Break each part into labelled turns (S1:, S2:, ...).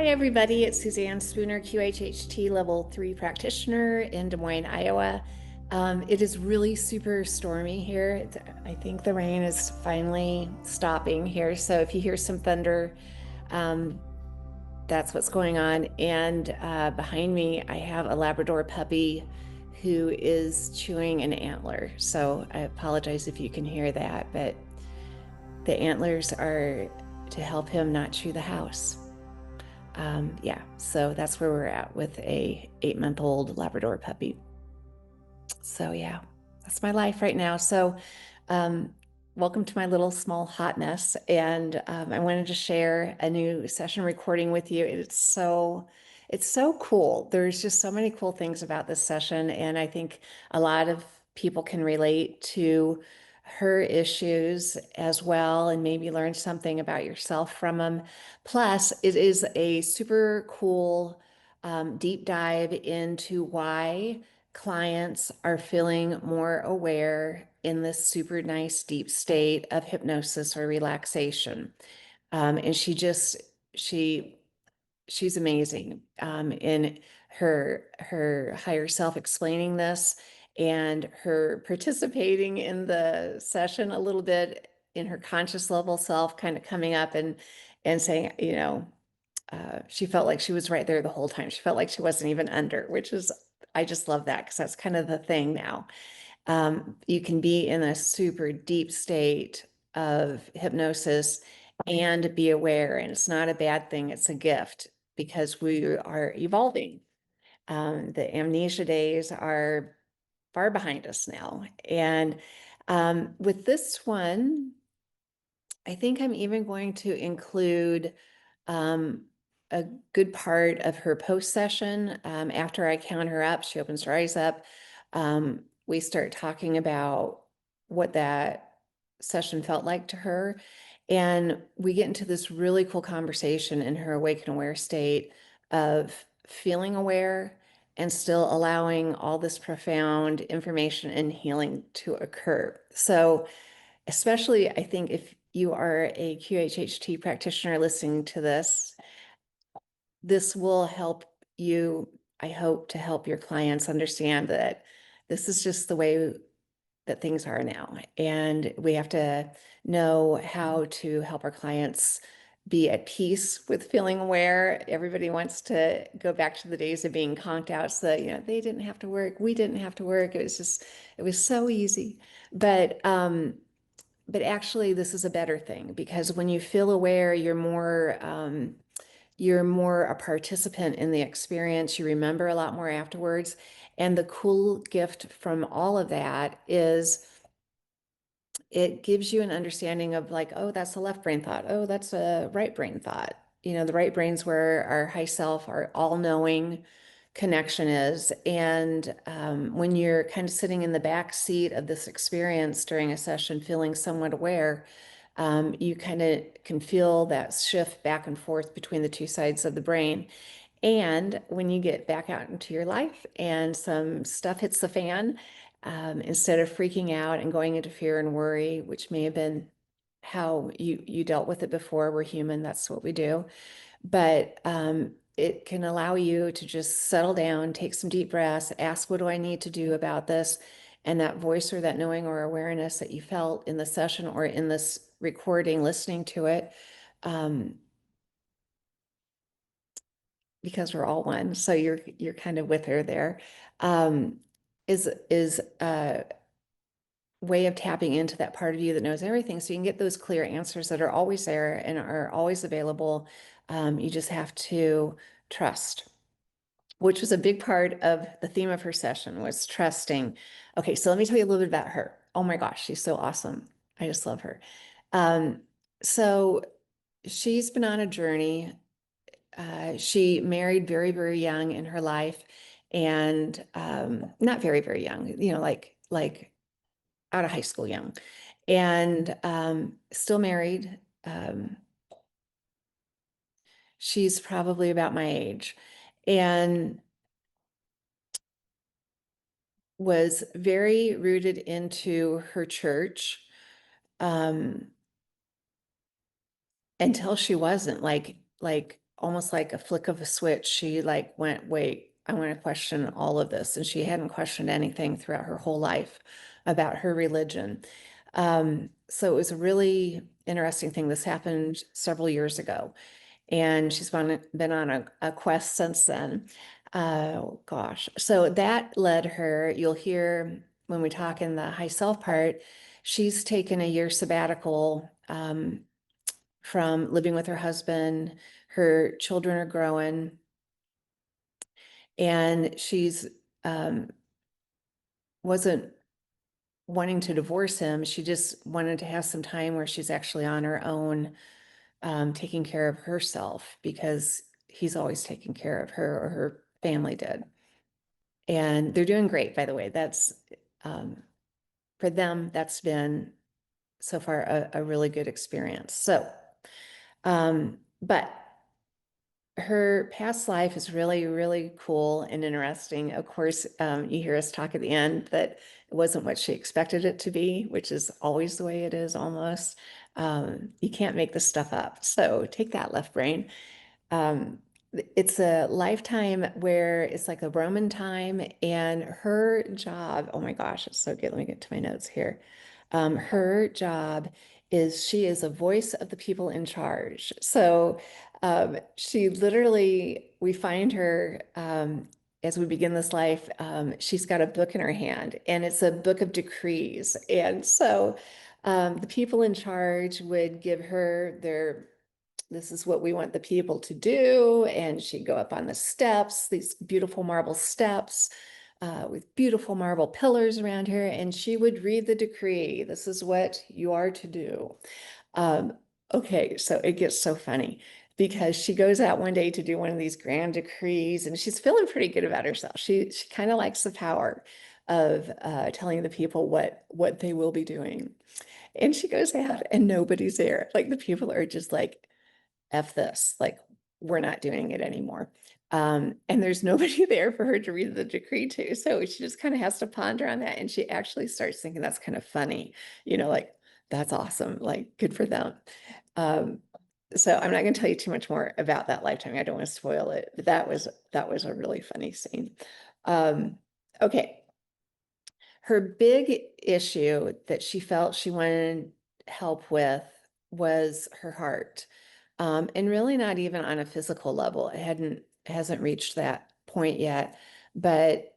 S1: everybody. It's Suzanne Spooner, QHHT Level 3 practitioner in Des Moines, Iowa. It is really super stormy here. I think the rain is finally stopping here. So if you hear some thunder, um, that's what's going on. And behind me, I have a Labrador puppy who is chewing an antler. So I apologize if you can hear that, but the antlers are to help him not chew the house. Yeah, so that's where we're at with a 8-month-old Labrador puppy. So yeah, that's my life right now. So welcome to my little small hot mess. And I wanted to share a new session recording with you. It's so cool. There's just so many cool things about this session. And I think a lot of people can relate to her issues as well and maybe learn something about yourself from them. Plus, it is a super cool deep dive into why clients are feeling more aware in this super nice deep state of hypnosis or relaxation. And she's amazing in her higher self explaining this and her participating in the session a little bit in her conscious level self kind of coming up and saying, she felt like she was right there the whole time. She felt like she wasn't even under, which is, I just love that because that's kind of the thing now. You can be in a super deep state of hypnosis and be aware, and it's not a bad thing, it's a gift because we are evolving. The amnesia days are far behind us now. And with this one, I think I'm even going to include um, a good part of her post session. After I count her up, she opens her eyes up. We start talking about what that session felt like to her. And we get into this really cool conversation in her awake and aware state of feeling aware and still allowing all this profound information and healing to occur. So, especially, I think if you are a QHHT practitioner listening to this, this will help you, I hope, to help your clients understand that this is just the way that things are now. And we have to know how to help our clients be at peace with feeling aware. Everybody wants to go back to the days of being conked out so that, they didn't have to work. We didn't have to work. It was so easy. But actually, this is a better thing because when you feel aware, you're more a participant in the experience. You remember a lot more afterwards. And the cool gift from all of that is it gives you an understanding of like, oh, that's a left brain thought. Oh, that's a right brain thought. The right brain's where our high self, our all-knowing connection is. And when you're kind of sitting in the back seat of this experience during a session, feeling somewhat aware, you kind of can feel that shift back and forth between the two sides of the brain. And when you get back out into your life and some stuff hits the fan, instead of freaking out and going into fear and worry, which may have been how you dealt with it before, we're human, that's what we do. But it can allow you to just settle down, take some deep breaths, ask, what do I need to do about this? And that voice or that knowing or awareness that you felt in the session or in this recording, listening to it, because we're all one. So you're kind of with her there. Um, is a way of tapping into that part of you that knows everything. So you can get those clear answers that are always there and are always available. You just have to trust, which was a big part of the theme of her session was trusting. Okay, so let me tell you a little bit about her. Oh my gosh, she's so awesome. I just love her. Um, so she's been on a journey. She married very, very young in her life, and not very, very young, like out of high school young, and still married. She's probably about my age, and was very rooted into her church um, until she wasn't like almost like a flick of a switch. She like went, wait, I want to question all of this. And she hadn't questioned anything throughout her whole life about her religion. So it was a really interesting thing. This happened several years ago, and she's been on a quest since then. Oh gosh. So that led her, you'll hear when we talk in the high self part, she's taken a year sabbatical from living with her husband. Her children are growing, and she's wasn't wanting to divorce him. She just wanted to have some time where she's actually on her own, taking care of herself, because he's always taken care of her, or her family did. And they're doing great, by the way. That's for them, that's been so far a really good experience. So, but her past life is really, really cool and interesting. Of course, you hear us talk at the end that it wasn't what she expected it to be, which is always the way it is almost. You can't make this stuff up. So take that, left brain. It's a lifetime where it's like a Roman time, and her job, oh my gosh, it's so good. Let me get to my notes here. Her job is she is a voice of the people in charge. So she literally, we find her as we begin this life, she's got a book in her hand, and it's a book of decrees. And so the people in charge would give her this is what we want the people to do. And she'd go up on the steps, these beautiful marble steps with beautiful marble pillars around her. And she would read the decree. This is what you are to do. Okay, so it gets so funny, because she goes out one day to do one of these grand decrees, and she's feeling pretty good about herself. She kind of likes the power of telling the people what they will be doing. And she goes out and nobody's there. Like the people are just like, F this, like, we're not doing it anymore. And there's nobody there for her to read the decree to. So she just kind of has to ponder on that. And she actually starts thinking that's kind of funny, like, that's awesome, like, good for them. So I'm not going to tell you too much more about that lifetime. I don't want to spoil it, but that was a really funny scene. Okay. Her big issue that she felt she wanted help with was her heart. And really not even on a physical level. It hasn't reached that point yet, but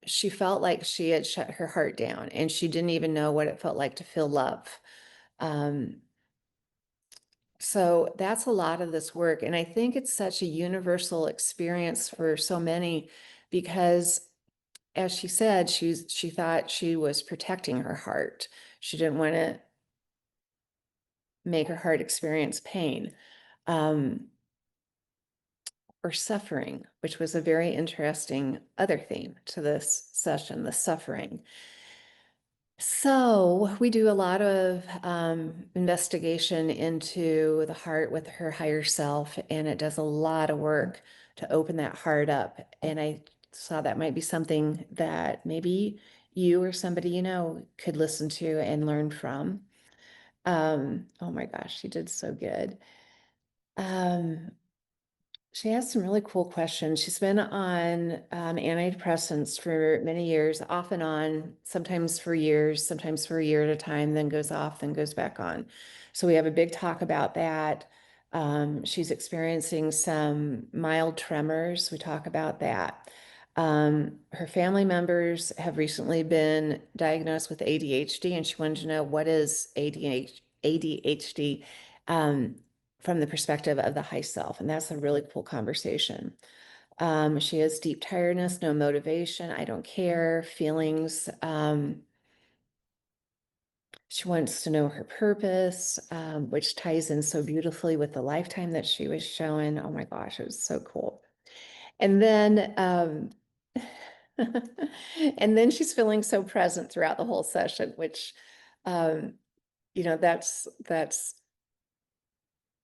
S1: she felt like she had shut her heart down, and she didn't even know what it felt like to feel love. So that's a lot of this work. And I think it's such a universal experience for so many, because as she said, she thought she was protecting her heart. She didn't want to make her heart experience pain. Or suffering, which was a very interesting other theme to this session, the suffering. So we do a lot of investigation into the heart with her higher self, and it does a lot of work to open that heart up. And I saw that might be something that maybe you or somebody you know could listen to and learn from. Oh my gosh, she did so good. She has some really cool questions. She's been on antidepressants for many years, off and on, sometimes for years, sometimes for a year at a time, then goes off, then goes back on. So we have a big talk about that. She's experiencing some mild tremors. We talk about that. Her family members have recently been diagnosed with ADHD, and she wanted to know, what is ADHD? From the perspective of the high self. And that's a really cool conversation. She has deep tiredness, no motivation, I don't care, feelings. She wants to know her purpose, which ties in so beautifully with the lifetime that she was showing. Oh my gosh, it was so cool. And then, and then she's feeling so present throughout the whole session, which,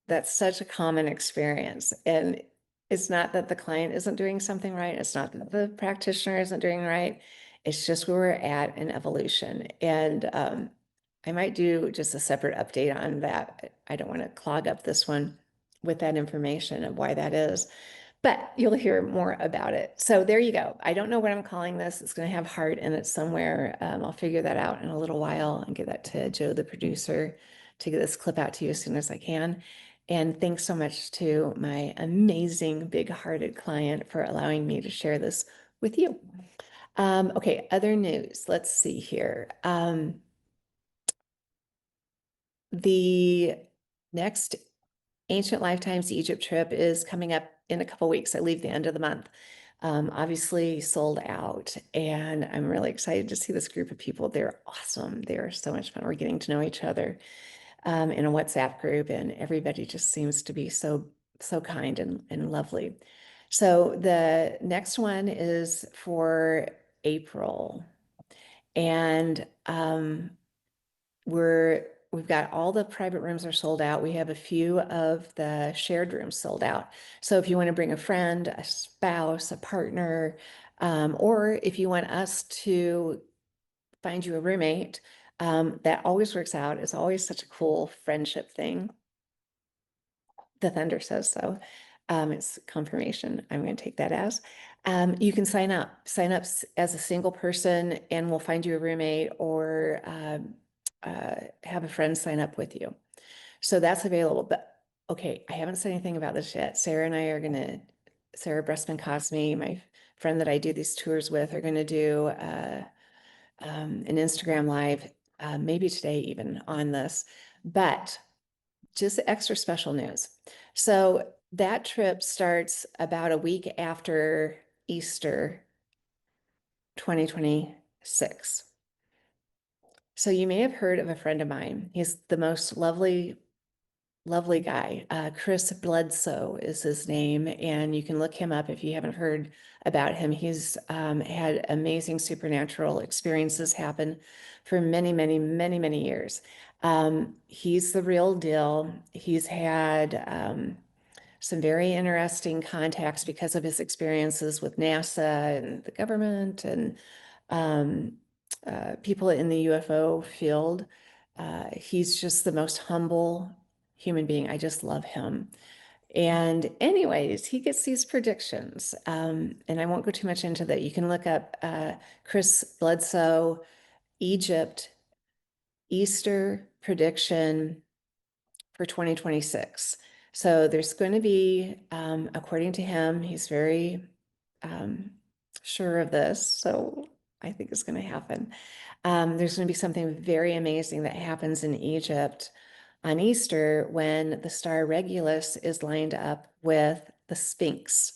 S1: that's such a common experience. And it's not that the client isn't doing something right. It's not that the practitioner isn't doing right. It's just where we're at in evolution. And I might do just a separate update on that. I don't want to clog up this one with that information of why that is, but you'll hear more about it. So there you go. I don't know what I'm calling this. It's going to have heart in it somewhere. I'll figure that out in a little while and get that to Joe, the producer, to get this clip out to you as soon as I can. And thanks so much to my amazing big-hearted client for allowing me to share this with you. Okay, other news. Let's see here. The next Ancient Lifetimes Egypt trip is coming up in a couple weeks. I leave the end of the month. Obviously sold out, and I'm really excited to see this group of people. They're awesome. They're so much fun. We're getting to know each other in a WhatsApp group, and everybody just seems to be so kind and lovely. So the next one is for April, and we've got all the private rooms are sold out. We have a few of the shared rooms sold out. So if you want to bring a friend, a spouse, a partner, or if you want us to find you a roommate, that always works out. It's always such a cool friendship thing. The thunder says so. It's confirmation. I'm going to take that as. You can sign up as a single person, and we'll find you a roommate, or have a friend sign up with you. So that's available. But okay, I haven't said anything about this yet. Sarah and I are going to, Sarah Bressman Cosme, my friend that I do these tours with, are going to do an Instagram live, maybe today even, on this. But just extra special news. So that trip starts about a week after Easter 2026. So you may have heard of a friend of mine. He's the most lovely guy. Chris Bledsoe is his name, and you can look him up if you haven't heard about him. He's had amazing supernatural experiences happen for many years. He's the real deal. He's had some very interesting contacts because of his experiences with NASA and the government and um, people in the UFO field. He's just the most humble human being. I just love him. And anyways, he gets these predictions. And I won't go too much into that. You can look up Chris Bledsoe, Egypt, Easter prediction for 2026. So there's going to be, according to him, he's very sure of this. So I think it's going to happen. There's going to be something very amazing that happens in Egypt on Easter when the star Regulus is lined up with the Sphinx.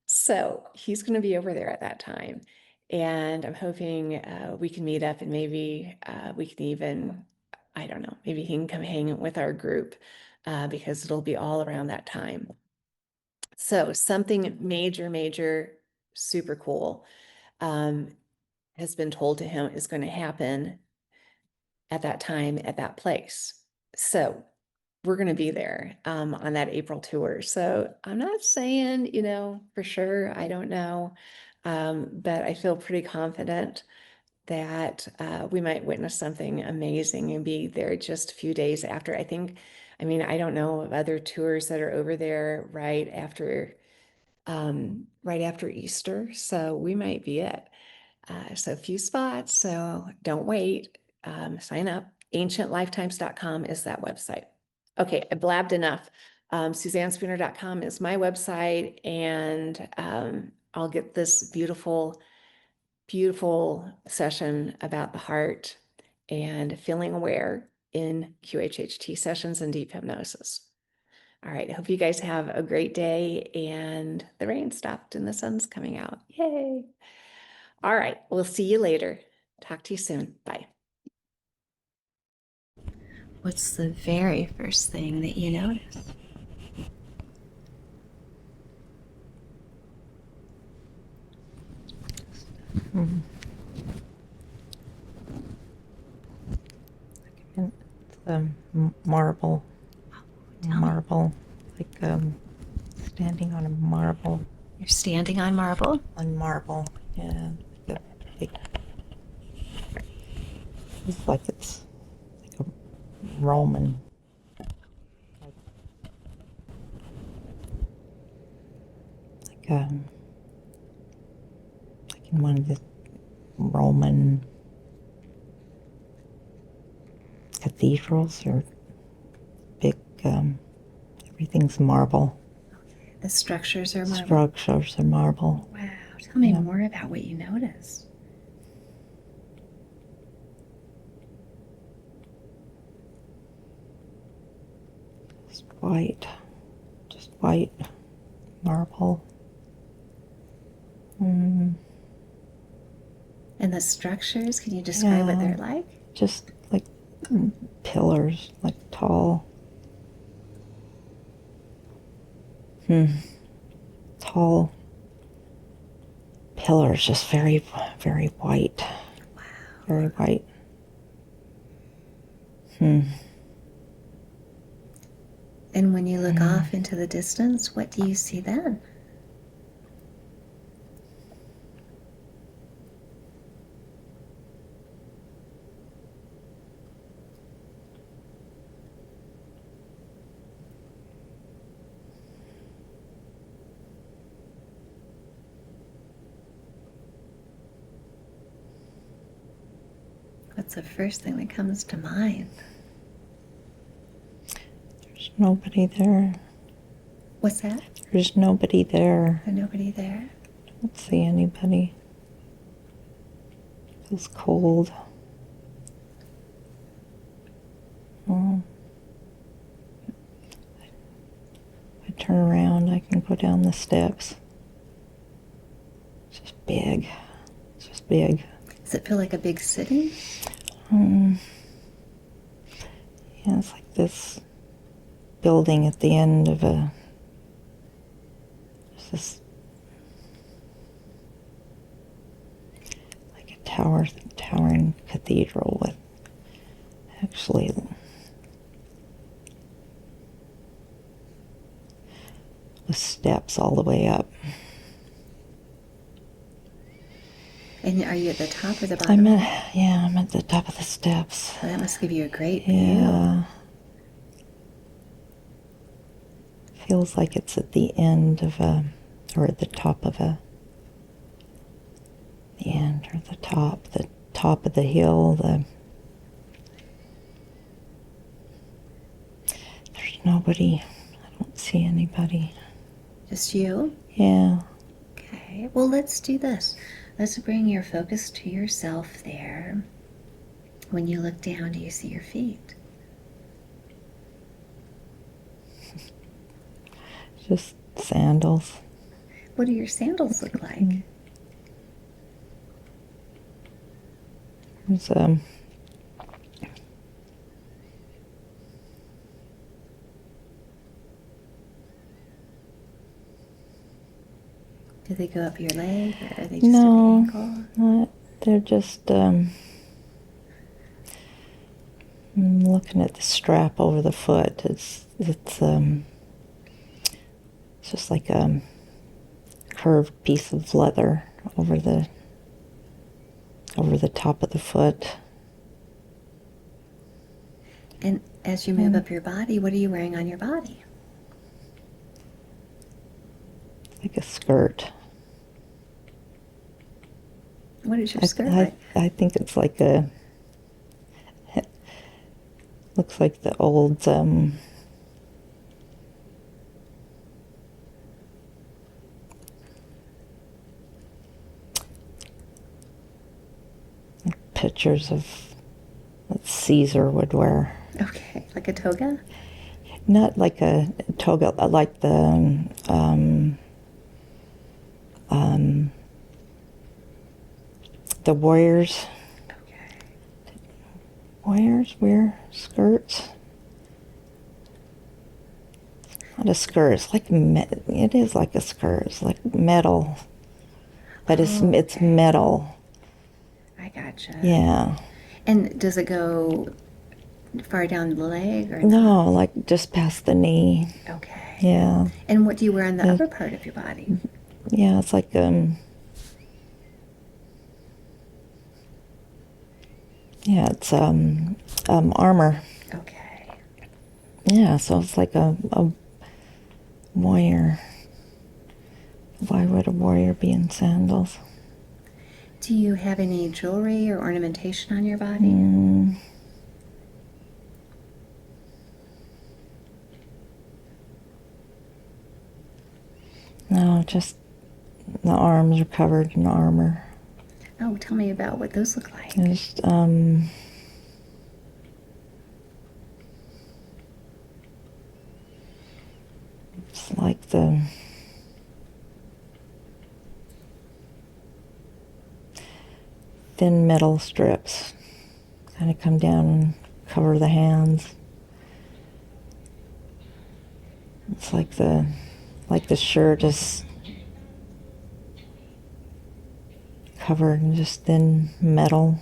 S1: So he's going to be over there at that time. And I'm hoping we can meet up, and maybe we can even, I don't know, maybe he can come hang with our group because it'll be all around that time. So something major, super cool has been told to him is going to happen at that time, at that place. So we're going to be there on that April tour. So I'm not saying, for sure, I don't know, but I feel pretty confident that we might witness something amazing and be there just a few days after. I don't know of other tours that are over there right after Easter. So we might be it. So a few spots, so don't wait. Sign up. Ancientlifetimes.com is that website. Okay, I blabbed enough. SuzanneSpooner.com is my website, and I'll get this beautiful session about the heart and feeling aware in QHHT sessions and deep hypnosis. All right, I hope you guys have a great day, and the rain stopped and the sun's coming out. Yay. All right, we'll see you later. Talk to you soon. Bye. What's the very first thing that you notice?
S2: The marble, like standing on a marble
S3: You're standing on marble?
S2: On marble. Yeah. The big, it's like a Roman. Like in one of the Roman cathedrals or big, everything's marble.
S3: The structures are marble?
S2: Structures are marble.
S3: Wow. Tell me
S2: Yeah.
S3: more about what you noticed.
S2: Just white marble.
S3: And the structures, can you describe what
S2: Yeah.
S3: they're like?
S2: Just like pillars, like tall. Tall pillars, just very, very white.
S3: Wow.
S2: Very white.
S3: And when you look off into the distance, what do you see then? What's the first thing that comes to mind?
S2: There's nobody there.
S3: What's that?
S2: There's nobody there.
S3: There's nobody there?
S2: Don't see anybody. Feels cold. Oh. I turn around, I can go down the steps. It's just big. It's just big.
S3: Does it feel like a big city?
S2: Yeah, it's like this building at the end of this like a towering cathedral with actually with steps all the way up.
S3: And are you at the top or the bottom?
S2: I'm at the top of the steps.
S3: Oh, that must give you a great view.
S2: Yeah. Feels like it's at the end of or at the top of the end or the top of the hill. There's nobody. I don't see anybody.
S3: Just you?
S2: Yeah.
S3: Okay, well, let's do this. Let's bring your focus to yourself there. When you look down, do you see your feet?
S2: Just sandals.
S3: What do your sandals look like?
S2: There's
S3: Do they go up your leg, or are they just
S2: no,
S3: at an ankle?
S2: they're just. I'm looking at the strap over the foot. It's just like a curved piece of leather over the top of the foot.
S3: And as you move up your body, what are you wearing on your body?
S2: Like a skirt.
S3: What is your skirt like?
S2: I think it's like a. Looks like the old. Pictures of what Caesar would wear.
S3: Okay, like a toga?
S2: Not like a toga, like the warriors.
S3: Okay.
S2: Warriors wear skirts. Not a skirt. It's like it is like a skirt. It's like metal, but it's metal.
S3: I gotcha.
S2: Yeah.
S3: And does it go far down the leg or
S2: No, like just past the knee.
S3: Okay.
S2: Yeah.
S3: And what do you wear on the upper part of your body?
S2: Yeah, it's like yeah, it's armor.
S3: Okay.
S2: Yeah, so it's like a warrior. Why would a warrior be in sandals?
S3: Do you have any jewelry or ornamentation on your body?
S2: No, just the arms are covered in armor.
S3: Oh, tell me about what those look like.
S2: Just it's like the thin metal strips kind of come down and cover the hands. It's like the shirt is covered in just thin metal.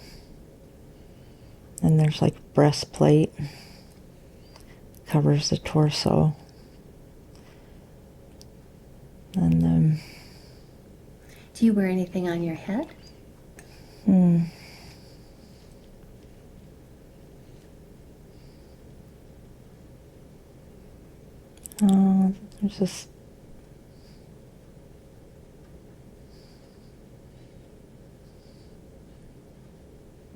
S2: And there's like breastplate, covers the torso. And
S3: Do you wear anything on your head?
S2: There's this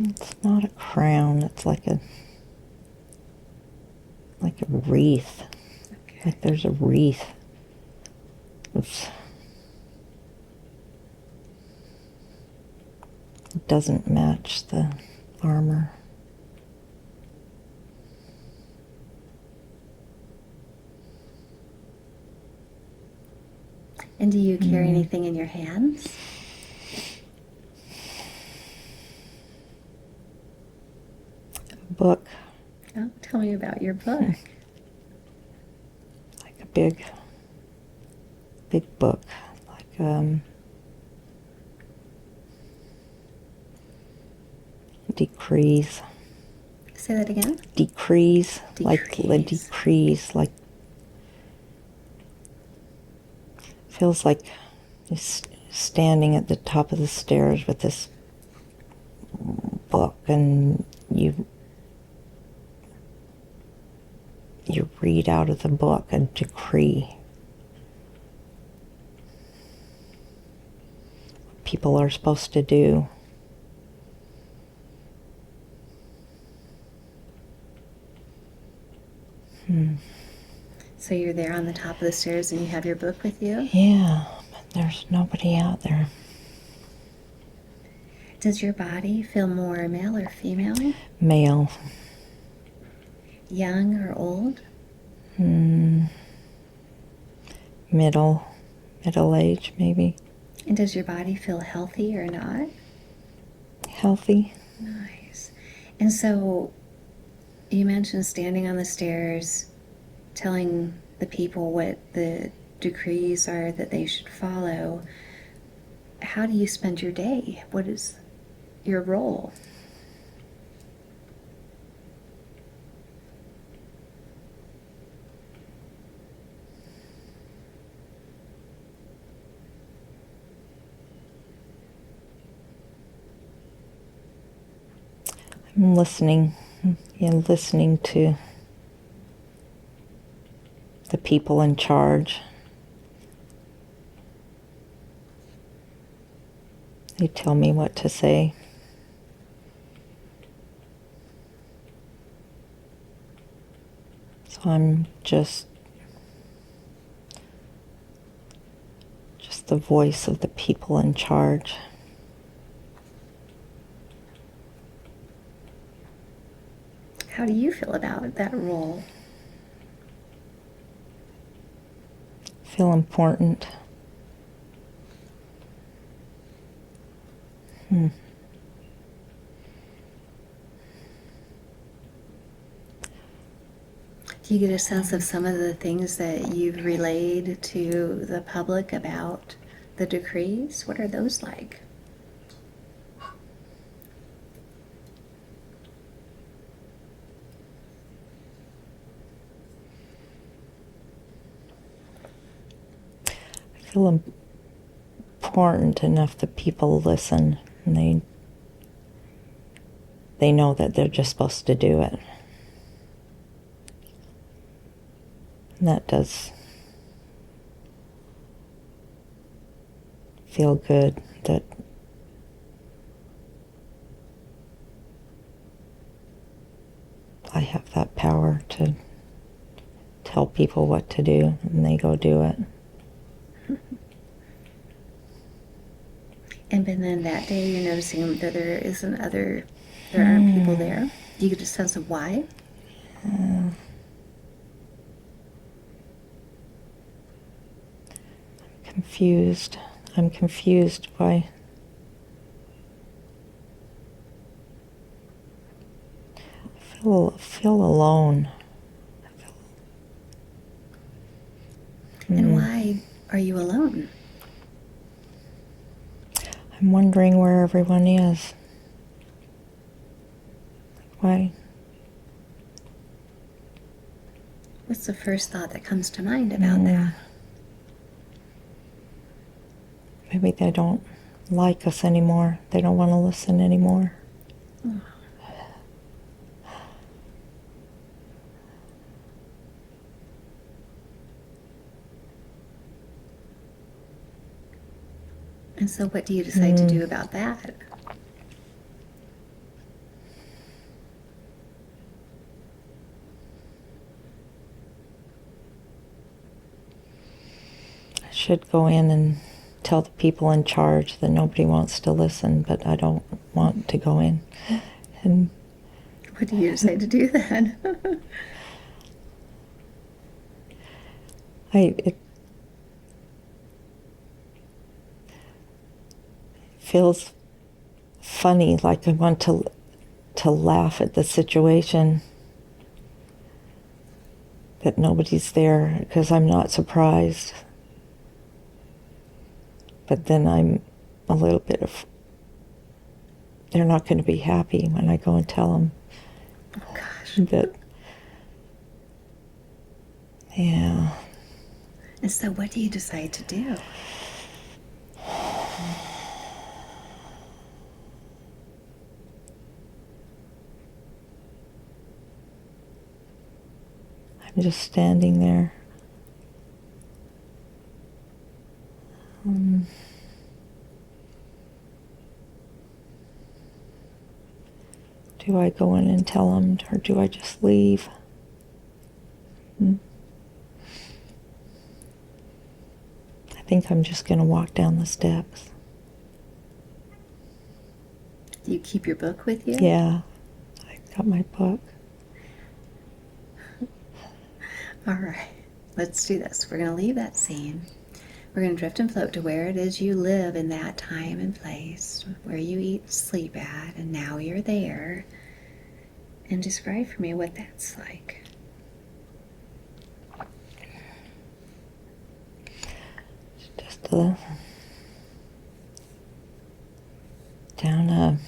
S2: it's not a crown, it's like a wreath.
S3: Okay.
S2: Like there's a wreath. It doesn't match the armor.
S3: And do you carry anything in your hands?
S2: A book,
S3: Oh, tell me about your book.
S2: like a big book, like decrees.
S3: Say that again.
S2: Decrees, like
S3: Decrees.
S2: like feels like you're standing at the top of the stairs with this book, and you read out of the book a decree. People are supposed to do.
S3: So you're there on the top of the stairs and you have your book with you?
S2: Yeah, but there's nobody out there.
S3: Does your body feel more male or female?
S2: Male.
S3: Young or old?
S2: Middle age, maybe.
S3: And does your body feel healthy or not?
S2: Healthy.
S3: Nice. And so you mentioned standing on the stairs, telling the people what the decrees are that they should follow. How do you spend your day? What is your role?
S2: I'm listening. Listening to the people in charge. They tell me what to say. So I'm just the voice of the people in charge.
S3: How do you feel about that role?
S2: Feel important.
S3: Do you get a sense of some of the things that you've relayed to the public about the decrees? What are those like?
S2: I feel important enough that people listen, and they know that they're just supposed to do it. And that does feel good, that I have that power to tell people what to do, and they go do it.
S3: And then that day you're noticing that there aren't people there. Do you get a sense of why?
S2: Confused. I'm confused by I feel alone.
S3: And why are you alone?
S2: I'm wondering where everyone is. Why?
S3: What's the first thought that comes to mind about that?
S2: Maybe they don't like us anymore. They don't want to listen anymore.
S3: Oh. And so what do you decide to do about that?
S2: I should go in and tell the people in charge that nobody wants to listen, but I don't want to go in. And
S3: What do you decide to do then?
S2: it feels funny, like I want to laugh at the situation, that nobody's there, because I'm not surprised. But then I'm a little bit of, they're not going to be happy when I go and tell them.
S3: Oh gosh.
S2: That, yeah.
S3: And so what do you decide to do?
S2: I'm just standing there. Do I go in and tell them, or do I just leave? I think I'm just going to walk down the steps.
S3: Do you keep your book with you?
S2: Yeah, I got my book.
S3: All right, let's do this. We're going to leave that scene. We're going to drift and float to where it is you live in that time and place, where you eat and sleep at, and now you're there. And describe for me what that's like.
S2: Just down a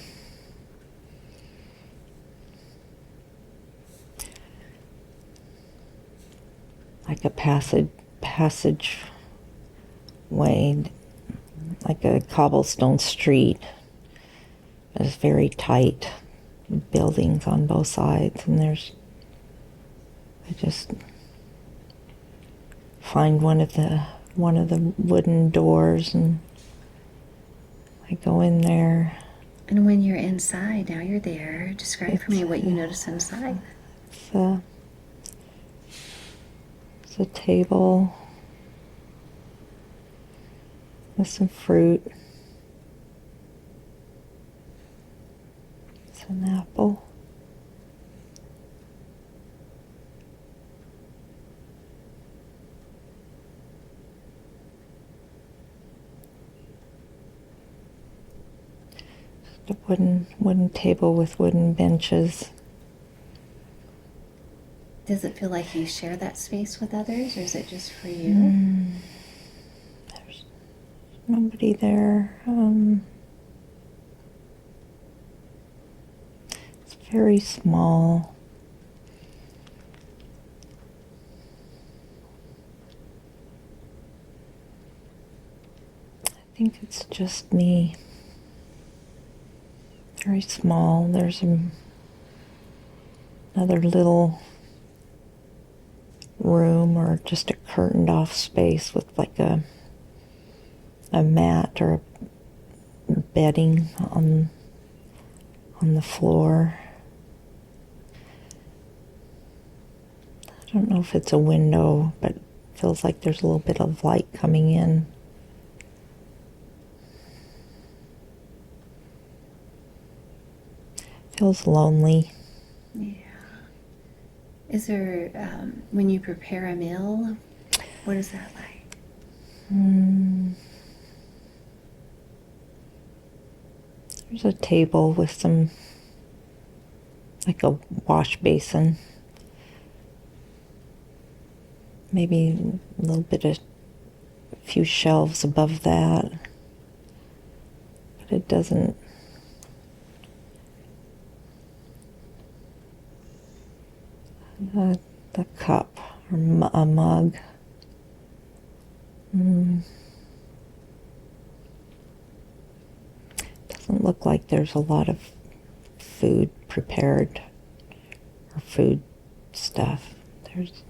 S2: like a passage way, like a cobblestone street. It's very tight, buildings on both sides, and I just find one of the wooden doors, and I go in there.
S3: And when you're inside, now you're there, describe for me what you notice inside.
S2: It's a table with some fruit. It's an apple. Just a wooden table with wooden benches.
S3: Does it feel like you share that space with others, or is it just for you?
S2: There's nobody there. It's very small. I think it's just me. Very small. There's another little room or just a curtained off space with like a mat or a bedding on the floor. I don't know if it's a window, but it feels like there's a little bit of light coming in. Feels lonely.
S3: Yeah. Is there, when you prepare a meal, what is that like?
S2: There's a table with some, like a wash basin. Maybe a little bit of, a few shelves above that. But it doesn't, the cup or a mug. Doesn't look like there's a lot of food prepared or food stuff. There's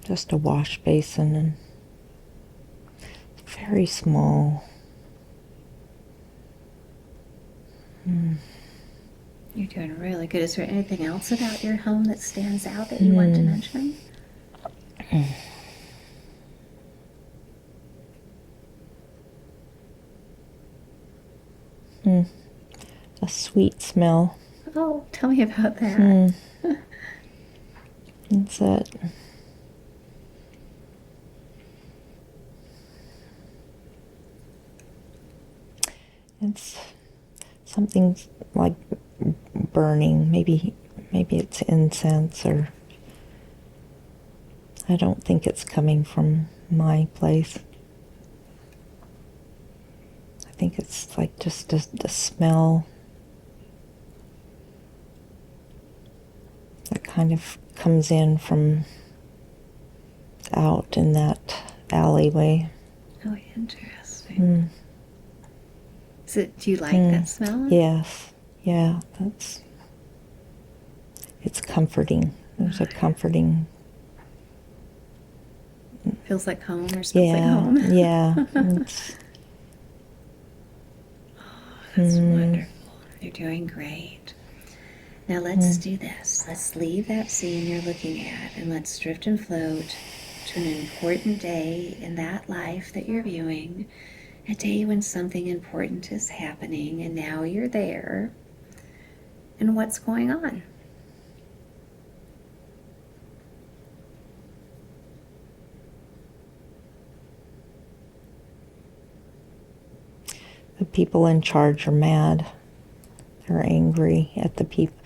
S2: just a wash basin and it's very small.
S3: You're doing really good. Is there anything else about your home that stands out that you want to mention?
S2: A sweet smell.
S3: Oh, tell me about that.
S2: That's it. It's something like burning. Maybe it's incense, or I don't think it's coming from my place. I think it's like just the smell that kind of comes in from out in that alleyway.
S3: Oh, interesting. Do you like that smell?
S2: Yes. Yeah, it's comforting. There's a comforting.
S3: Feels like home or smells like home.
S2: Yeah.
S3: That's wonderful. You're doing great. Now let's do this. Let's leave that scene you're looking at and let's drift and float to an important day in that life that you're viewing. A day when something important is happening and now you're there. And what's going on?
S2: The people in charge are mad. They're angry at the people.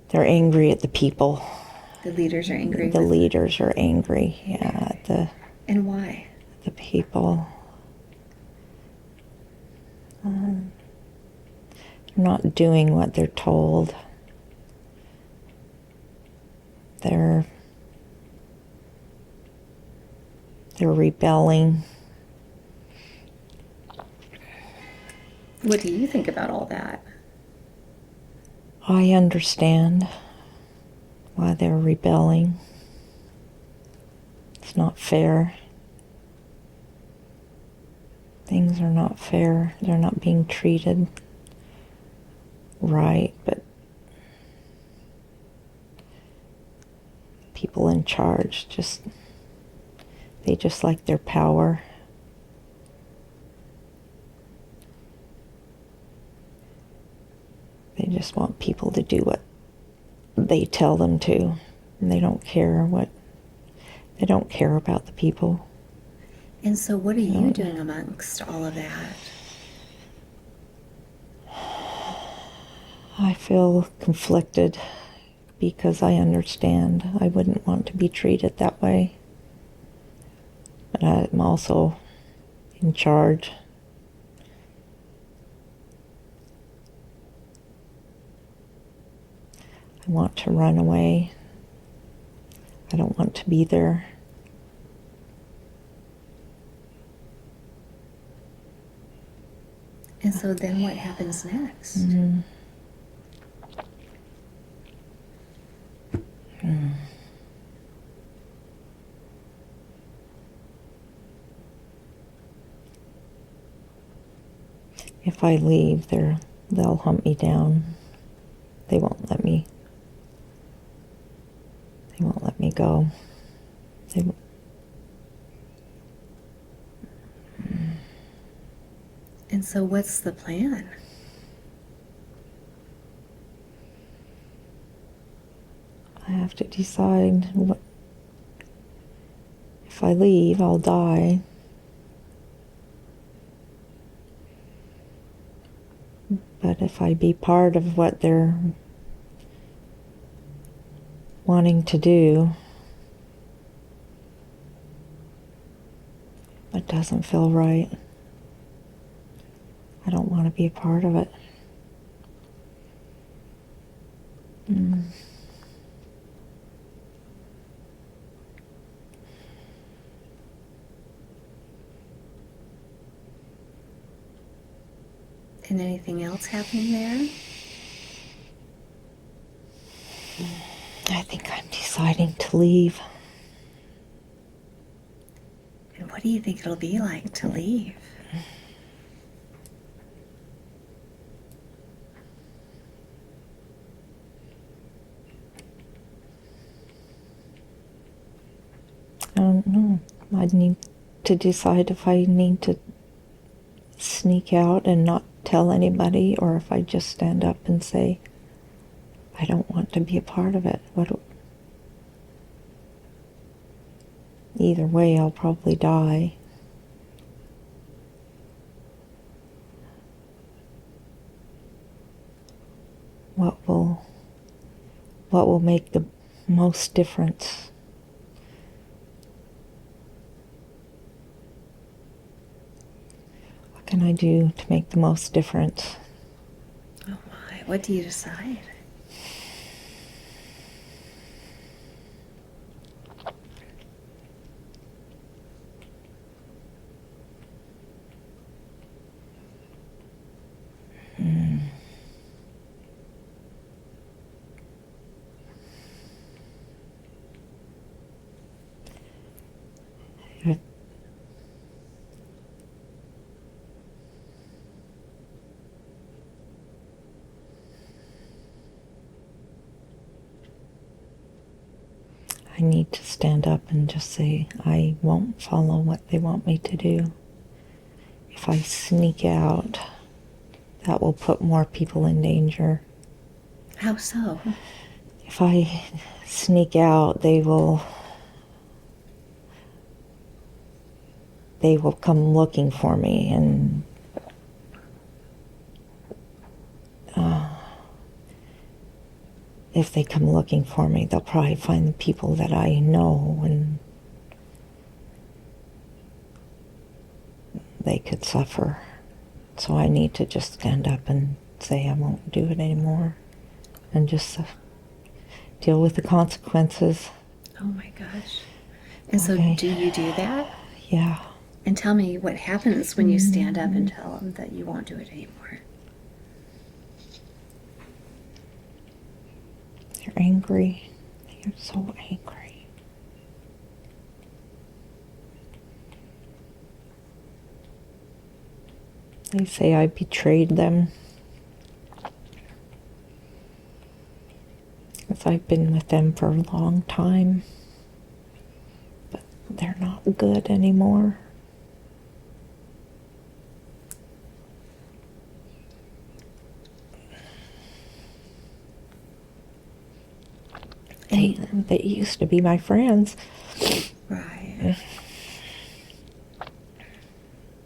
S2: They're angry at the people.
S3: The leaders are angry.
S2: The leaders are angry. Yeah, at
S3: and why?
S2: The people. They're not doing what they're told. They're rebelling.
S3: What do you think about all that?
S2: I understand why they're rebelling. It's not fair. Things are not fair. They're not being treated right, but people in charge they just like their power. They just want people to do what they tell them to. And they don't care about the people.
S3: And so what are you doing amongst all of that?
S2: I feel conflicted because I understand. I wouldn't want to be treated that way. But I'm also in charge. I want to run away. I don't want to be there.
S3: And so then what happens next?
S2: If I leave, they'll hunt me down. They won't let me. They won't let me go. They,
S3: And so what's the plan?
S2: I have to decide what. If I leave, I'll die. But if I be part of what they're wanting to do, it doesn't feel right. I don't want to be a part of it.
S3: And anything else happening there?
S2: I think I'm deciding to leave.
S3: And what do you think it'll be like to leave?
S2: I don't know. I need to decide if I need to sneak out and not tell anybody, or if I just stand up and say, I don't want to be a part of it. Either way, I'll probably die. What will make the most difference? What can I do to make the most difference?
S3: Oh my, what do you decide?
S2: I need to stand up and just say, I won't follow what they want me to do. If I sneak out, that will put more people in danger.
S3: How so?
S2: If I sneak out, they will come looking for me, and if they come looking for me, they'll probably find the people that I know, and they could suffer. So I need to just stand up and say I won't do it anymore, and just deal with the consequences.
S3: Oh my gosh. And so
S2: Okay.
S3: do you do that?
S2: Yeah.
S3: And tell me what happens when you stand up and tell them that you won't do it anymore.
S2: They're angry. They're so angry. They say I betrayed them. Because I've been with them for a long time. But they're not good anymore. They used to be my friends.
S3: Right.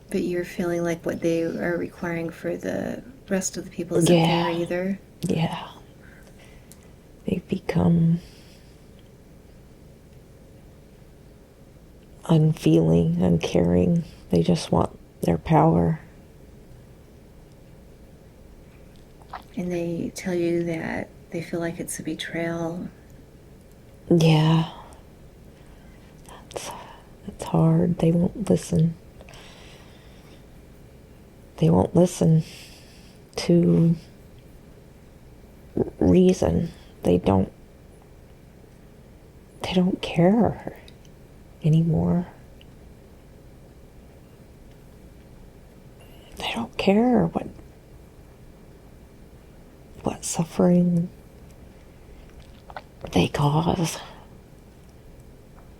S3: But you're feeling like what they are requiring for the rest of the people isn't fair either?
S2: Yeah. They've become unfeeling, uncaring. They just want their power.
S3: And they tell you that they feel like it's a betrayal.
S2: Yeah. That's hard. They won't listen. they won't listen to reason. They don't care anymore. They don't care what suffering they cause.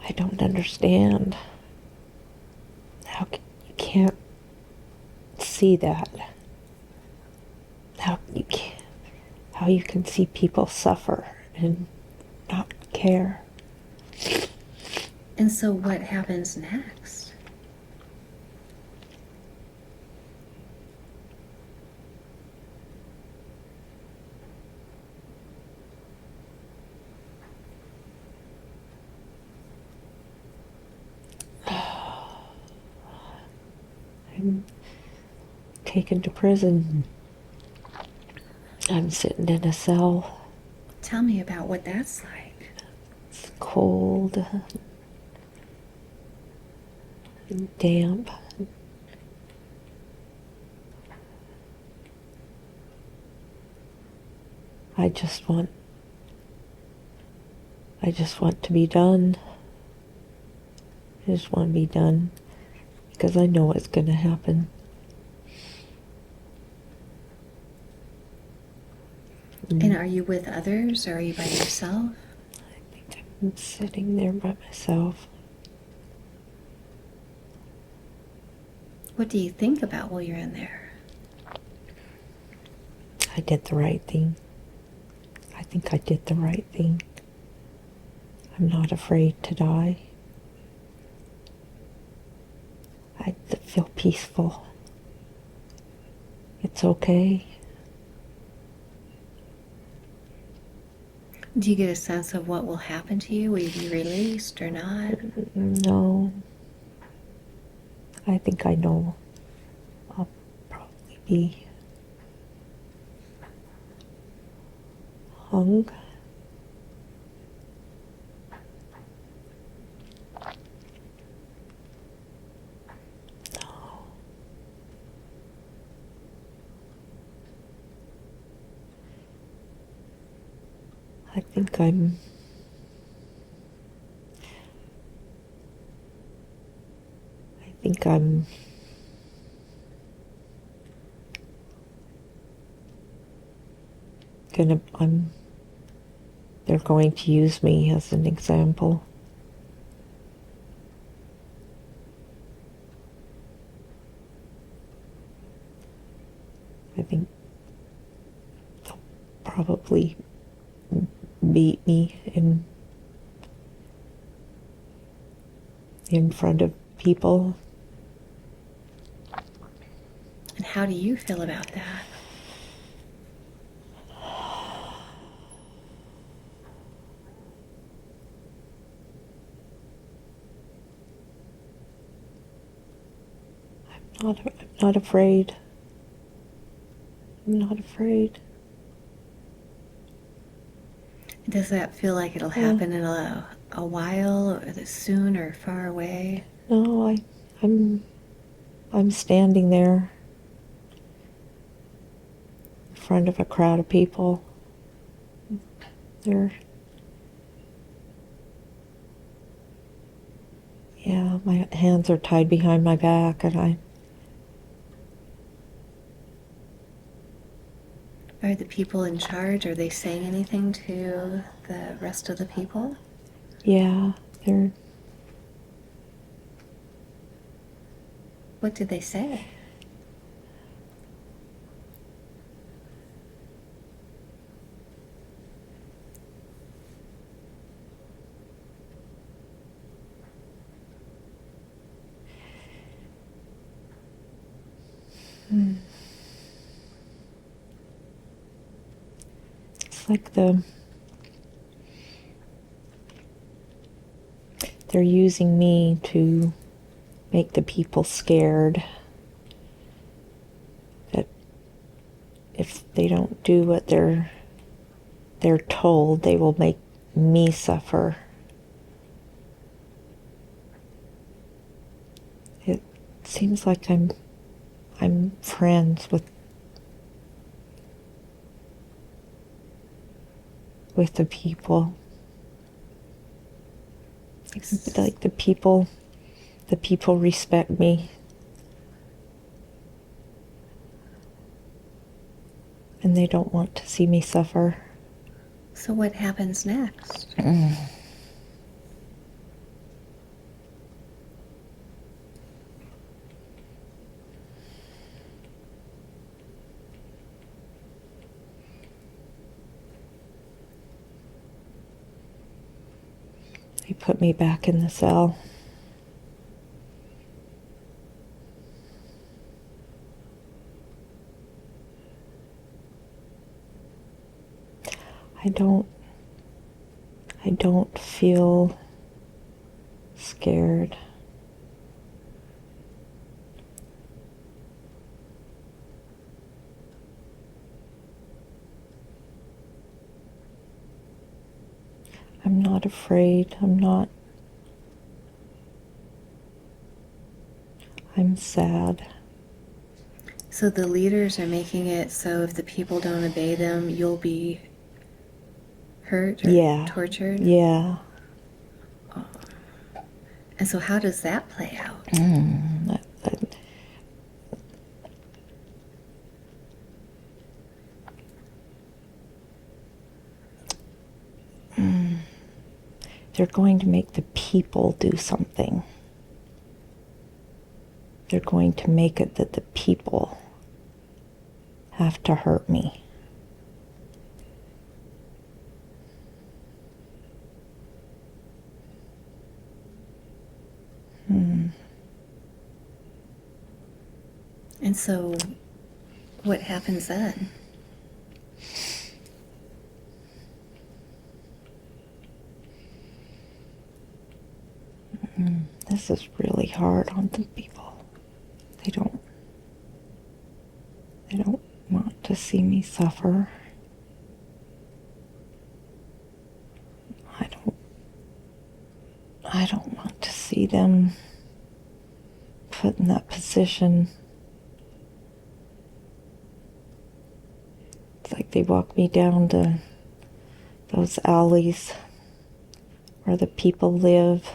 S2: I don't understand how you can't see that. How you can see people suffer and not care.
S3: And so what happens next?
S2: I'm taken to prison. I'm sitting in a cell.
S3: Tell me about what that's like.
S2: It's cold and damp. I just want to be done. I just want to be done because I know what's going to happen.
S3: And are you with others, or are you by yourself?
S2: I think I'm sitting there by myself.
S3: What do you think about while you're in there?
S2: I did the right thing. I think I did the right thing. I'm not afraid to die. I feel peaceful. It's okay.
S3: Do you get a sense of what will happen to you? Will you be released or not?
S2: No. I think I know. I'll probably be hung. I think I'm they're going to use me as an example. I think they'll probably beat me in front of people.
S3: And how do you feel about that?
S2: I'm not afraid. I'm not afraid.
S3: Does that feel like it'll happen in a while, or soon, or far away?
S2: No, I'm standing there in front of a crowd of people. My hands are tied behind my back, and
S3: Are the people in charge? Are they saying anything to the rest of the people?
S2: they're
S3: What did they say?
S2: It's like they're using me to make the people scared that if they don't do what they're told, they will make me suffer. It seems like I'm I'm friends with the people. Like the people respect me. And they don't want to see me suffer.
S3: So what happens next?
S2: They put me back in the cell. I don't feel scared. I'm not afraid. I'm sad.
S3: So the leaders are making it so if the people don't obey them, you'll be hurt or tortured?
S2: Yeah.
S3: And so how does that play out?
S2: They're going to make the people do something. They're going to make it that the people have to hurt me.
S3: And so what happens then?
S2: This is really hard on the people. They don't want to see me suffer. I don't want to see them put in that position. It's like they walk me down to those alleys where the people live.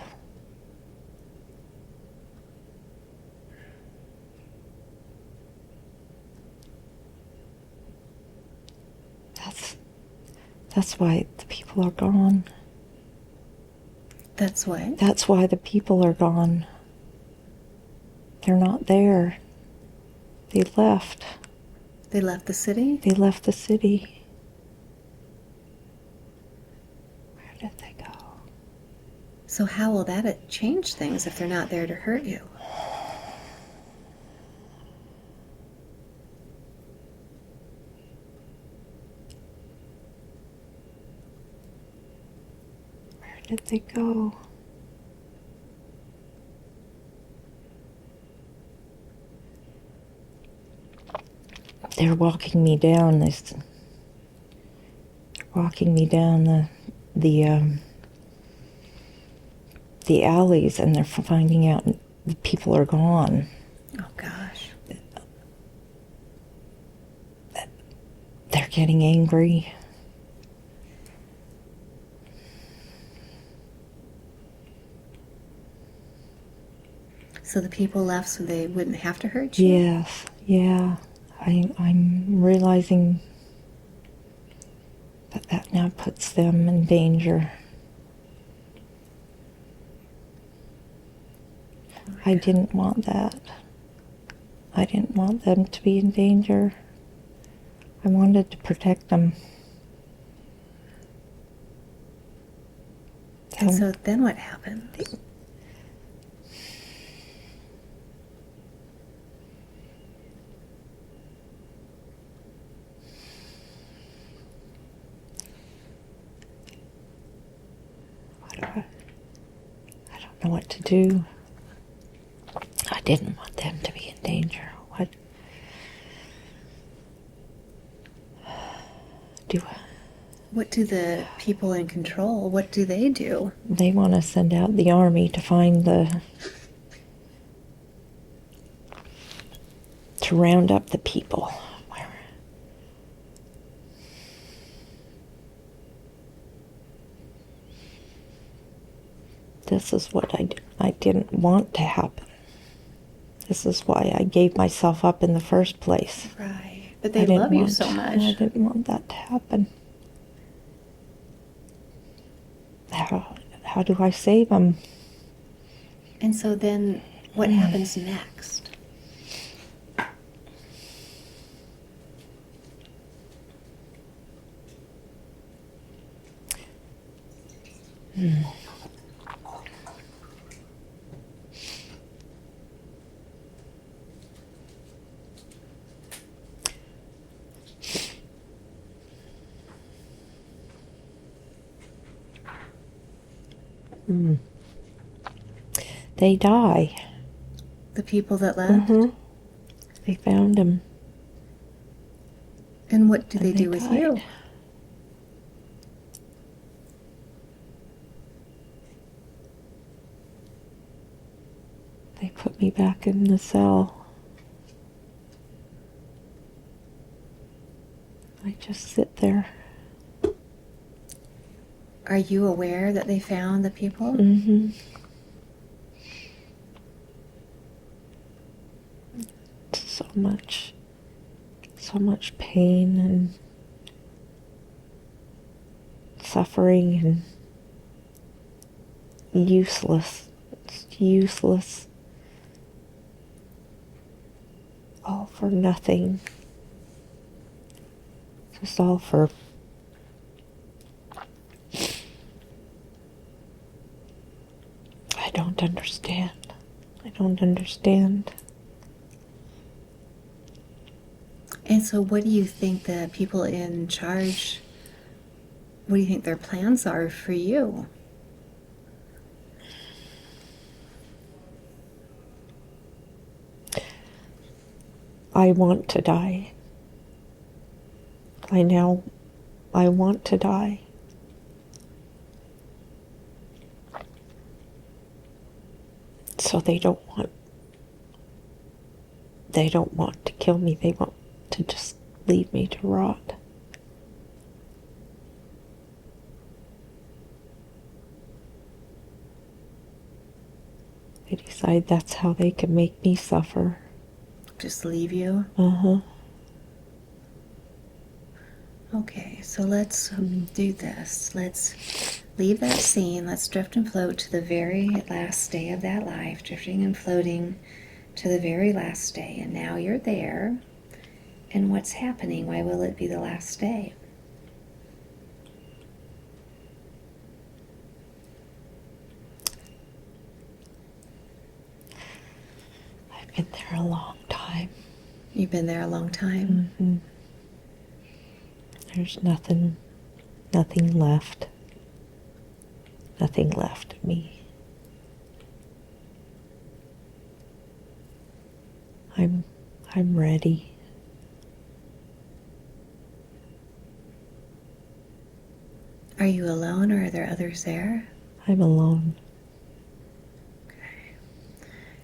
S2: That's why the people are gone.
S3: That's what?
S2: That's why the people are gone. They're not there. They left.
S3: They left the city?
S2: They left the city. Where did they go?
S3: So how will that change things if they're not there to hurt you?
S2: Where did they go? They're walking me down the alleys, and they're finding out the people are gone.
S3: Oh gosh.
S2: They're getting angry.
S3: So the people left so they wouldn't have to hurt you?
S2: Yes, yeah. I'm realizing that now puts them in danger. I didn't want that. I didn't want them to be in danger. I wanted to protect them.
S3: And so then what happened?
S2: I don't know what to do. I didn't want them to be in danger.
S3: What do the people in control, what do they do?
S2: They want to send out the army to find to round up the people. This is what I didn't want to happen. This is why I gave myself up in the first place.
S1: Right. But
S2: I
S1: they
S2: didn't
S1: love you
S2: want-
S1: so
S2: I
S1: much.
S2: didn't want that to happen. How do I save them?
S3: And so then what happens next?
S2: They die.
S3: The people that left?
S2: They found him.
S3: And what do
S2: And
S3: they
S2: they
S3: do with
S2: died.
S3: you?
S2: They put me back in the cell. I just sit there.
S3: Are you aware that they found the people?
S2: Mm-hmm. So much pain and suffering and useless. It's useless. All for nothing. Just all for I don't understand. I don't understand.
S3: And so what do you think the people in charge, what do you think their plans are for you?
S2: I want to die. I want to die. So they don't want to kill me. They want to just leave me to rot. They decide that's how they can make me suffer.
S3: Just leave you?
S2: Uh-huh.
S3: Okay, so let's do this. Let's leave that scene. Let's drift and float to the very last day of that life, drifting and floating to the very last day. And now you're there. And what's happening? Why will it be the last day?
S2: I've been there a long time.
S3: You've been there a long time.
S2: Mm-hmm. There's nothing left. Nothing left of me. I'm ready.
S3: Are you alone or are there others there?
S2: I'm alone.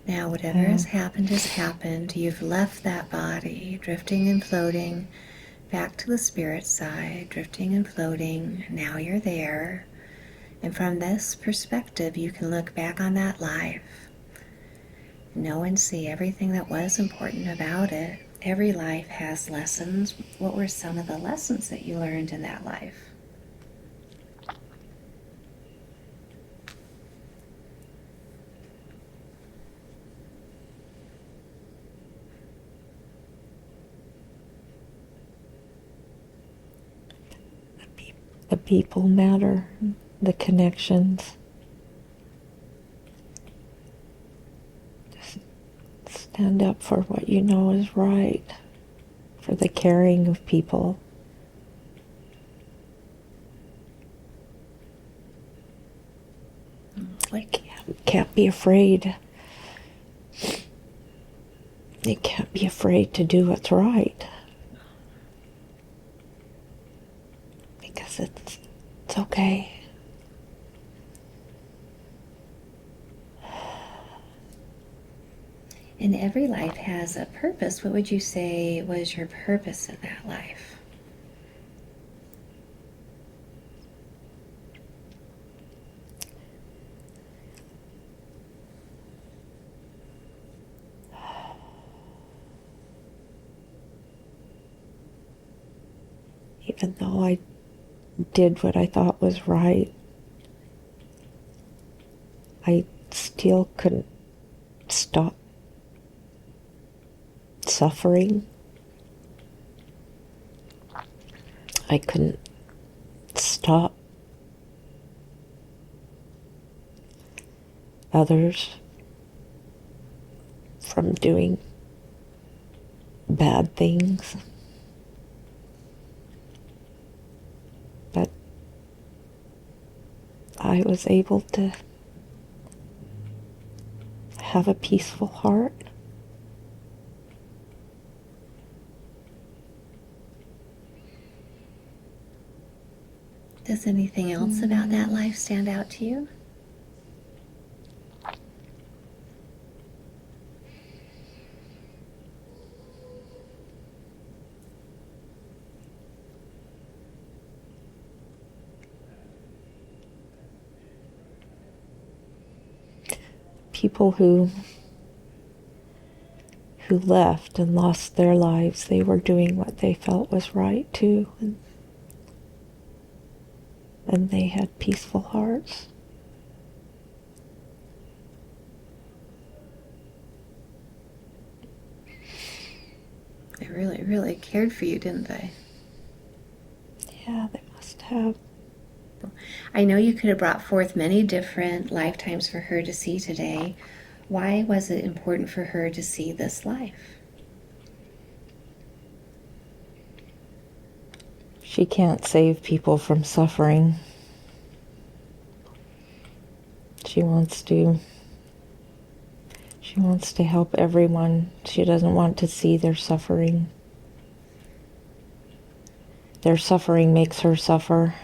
S3: Now, whatever has happened. You've left that body, drifting and floating back to the spirit side, drifting and floating. Now you're there. And from this perspective, you can look back on that life, know and see everything that was important about it. Every life has lessons. What were some of the lessons that you learned in that life?
S2: The people matter, the connections. Just stand up for what you know is right, for the caring of people. Can't be afraid. You can't be afraid to do what's right. Because it's okay.
S3: And every life has a purpose. What would you say was your purpose in that life?
S2: Even though I did what I thought was right, I still couldn't stop suffering. I couldn't stop others from doing bad things. But I was able to have a peaceful heart.
S3: Does anything else about that life stand out to you?
S2: People who left and lost their lives, they were doing what they felt was right too, and they had peaceful hearts.
S3: They really, really cared for you, didn't they?
S2: Yeah, they must have.
S3: I know you could have brought forth many different lifetimes for her to see today. Why was it important for her to see this life?
S2: She can't save people from suffering. She wants to help everyone. She doesn't want to see their suffering. Their suffering makes her suffer.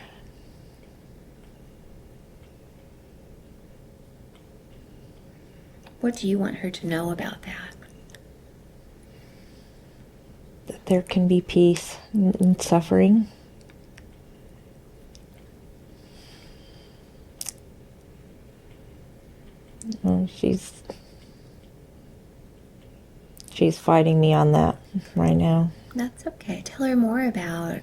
S3: What do you want her to know about that?
S2: That there can be peace in suffering. She's fighting me on that right now.
S3: That's okay. Tell her more about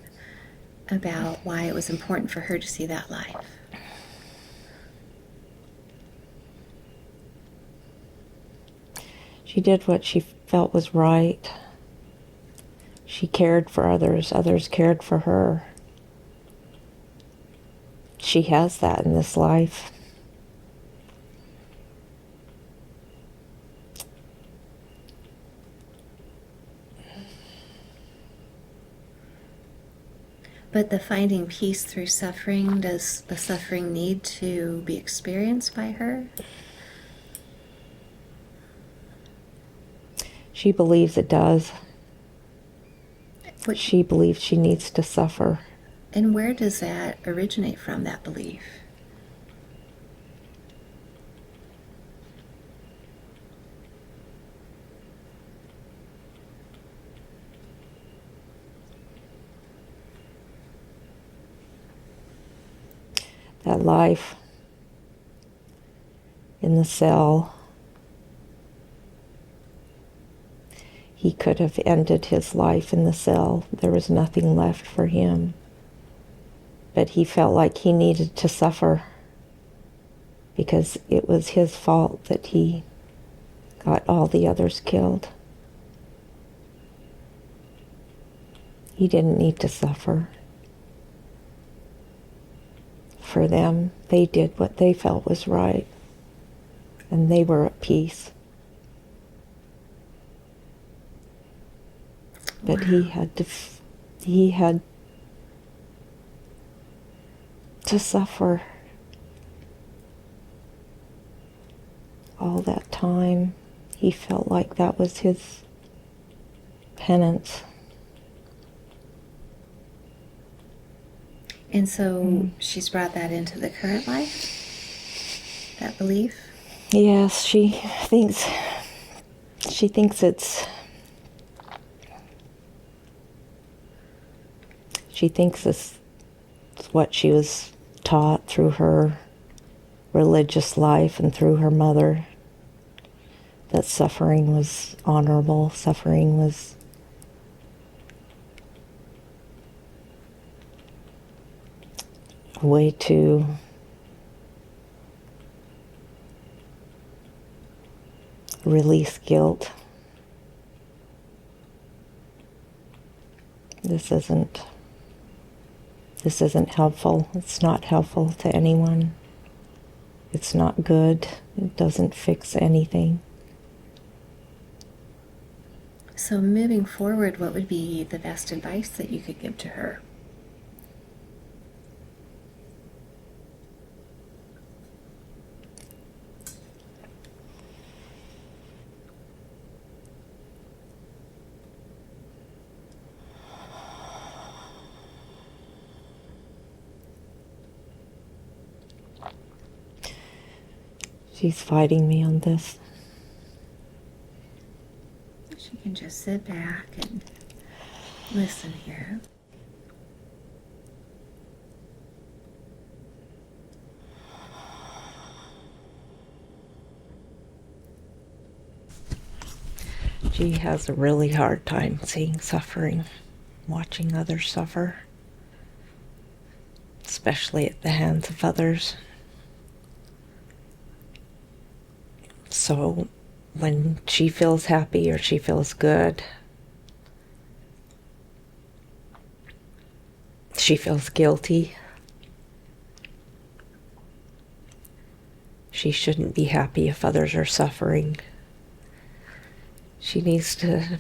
S3: why it was important for her to see that life.
S2: She did what she felt was right. She cared for others. Others cared for her. She has that in this life.
S3: But the finding peace through suffering, does the suffering need to be experienced by her?
S2: She believes it does.
S3: What,
S2: She believes she needs to suffer.
S3: and where does that originate from, that belief?
S2: That life in the cell, he could have ended his life in the cell. There was nothing left for him. But he felt like he needed to suffer because it was his fault that he got all the others killed. He didn't need to suffer. For them, they did what they felt was right, and they were at peace. But
S3: Wow.
S2: he had to suffer all that time. He felt like that was his penance.
S3: And so she's brought that into the current life, that belief?
S2: Yes, she thinks She thinks it's what she was taught through her religious life and through her mother, that suffering was honorable, suffering was a way to release guilt. This isn't helpful. It's not helpful to anyone. It's not good. It doesn't fix anything.
S3: So moving forward, what would be the best advice that you could give to her?
S2: She's fighting me on this.
S3: She can just sit back and listen here.
S2: She has a really hard time seeing suffering, watching others suffer, especially at the hands of others. So when she feels happy or she feels good, she feels guilty. She shouldn't be happy if others are suffering. She needs to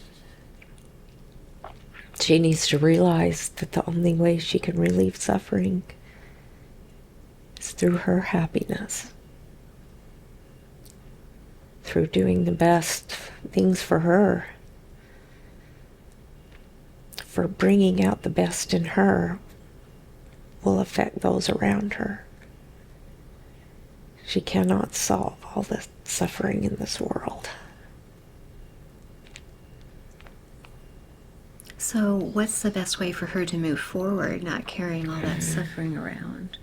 S2: realize that the only way she can relieve suffering is through her happiness, through doing the best things for her, for bringing out the best in her will affect those around her. She cannot solve all the suffering in this world.
S3: So what's the best way for her to move forward, not carrying all that suffering around?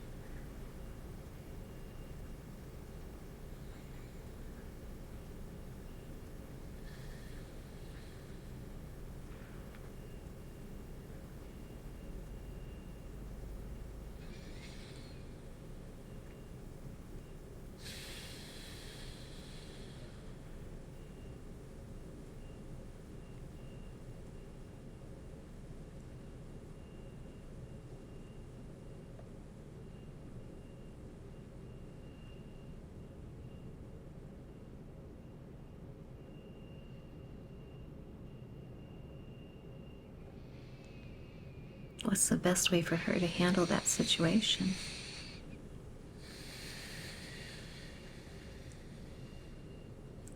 S3: What's the best way for her to handle that situation?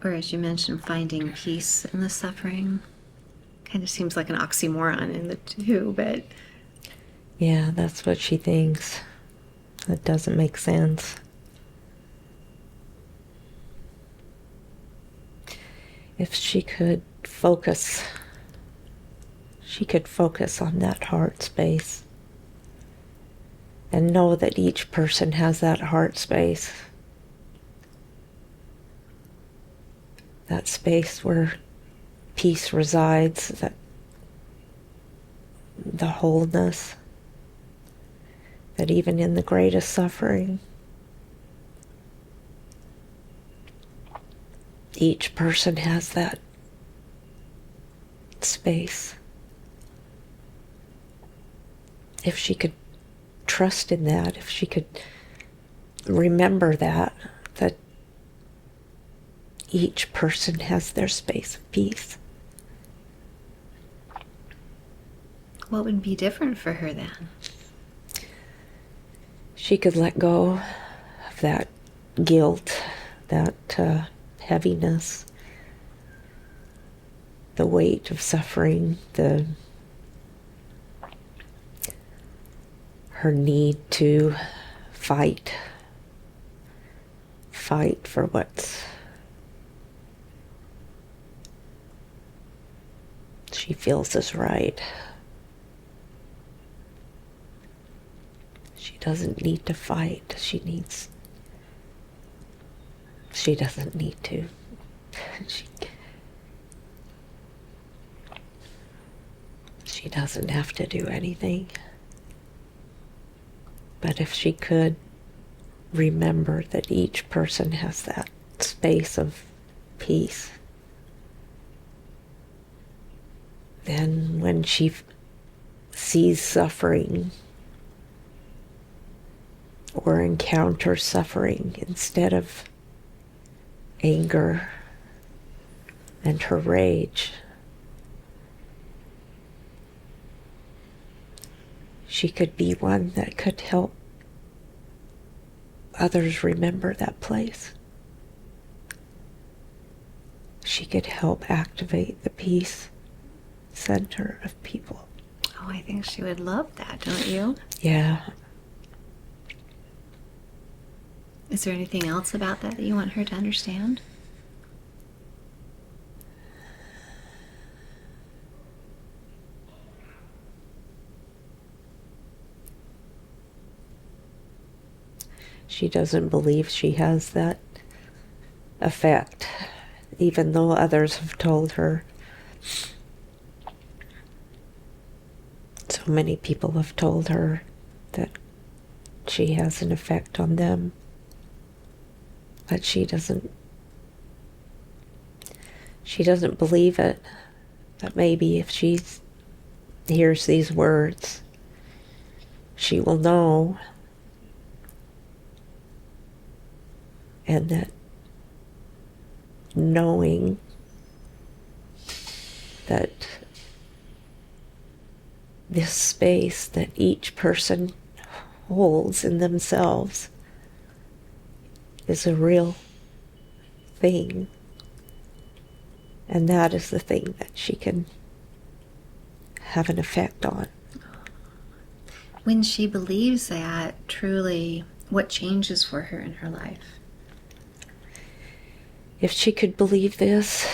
S3: Or as you mentioned, finding peace in the suffering. Kind of seems like an oxymoron in the two, but...
S2: Yeah, that's what she thinks. That doesn't make sense. If she could focus on that heart space and know that each person has that heart space, that space where peace resides, that the wholeness, that even in the greatest suffering, each person has that space. If she could trust in that, if she could remember that each person has their space of peace.
S3: What would be different for her then?
S2: She could let go of that guilt, that heaviness, the weight of suffering, her need to fight for what's feels is right. She doesn't need to fight. She doesn't need to. She doesn't have to do anything. But if she could remember that each person has that space of peace, then when she sees suffering or encounters suffering, instead of anger and her rage, she could be one that could help others remember that place. She could help activate the peace center of people.
S3: Oh, I think she would love that, don't you?
S2: Yeah.
S3: Is there anything else about that you want her to understand?
S2: She doesn't believe she has that effect, even though others have told her. So many people have told her that she has an effect on them, but she doesn't believe it. But maybe if she hears these words, she will know, and that knowing that this space that each person holds in themselves is a real thing, and that is the thing that she can have an effect on.
S3: When she believes that, truly, what changes for her in her life?
S2: If she could believe this,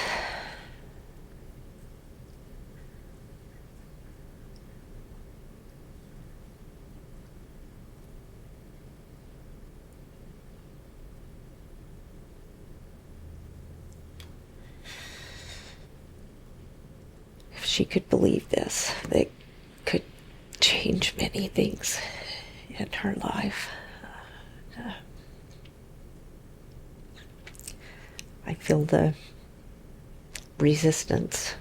S2: they could change many things in her life. I feel the resistance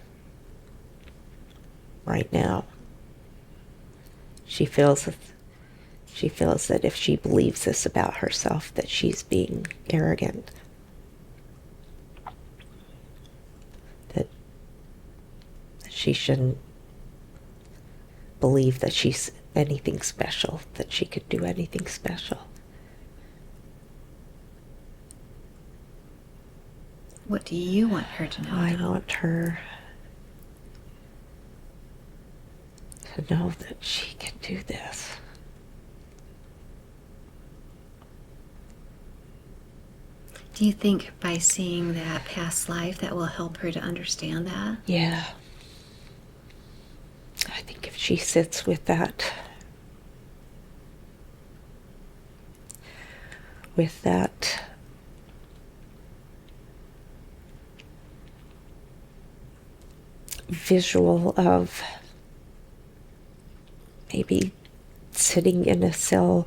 S2: right now. She feels that if she believes this about herself, that she's being arrogant. That she shouldn't believe that she's anything special, that she could do anything special.
S3: What do you want her to know?
S2: I want her to know that she can do this.
S3: Do you think by seeing that past life that will help her to understand that?
S2: Yeah. I think if she sits with that visual of maybe sitting in a cell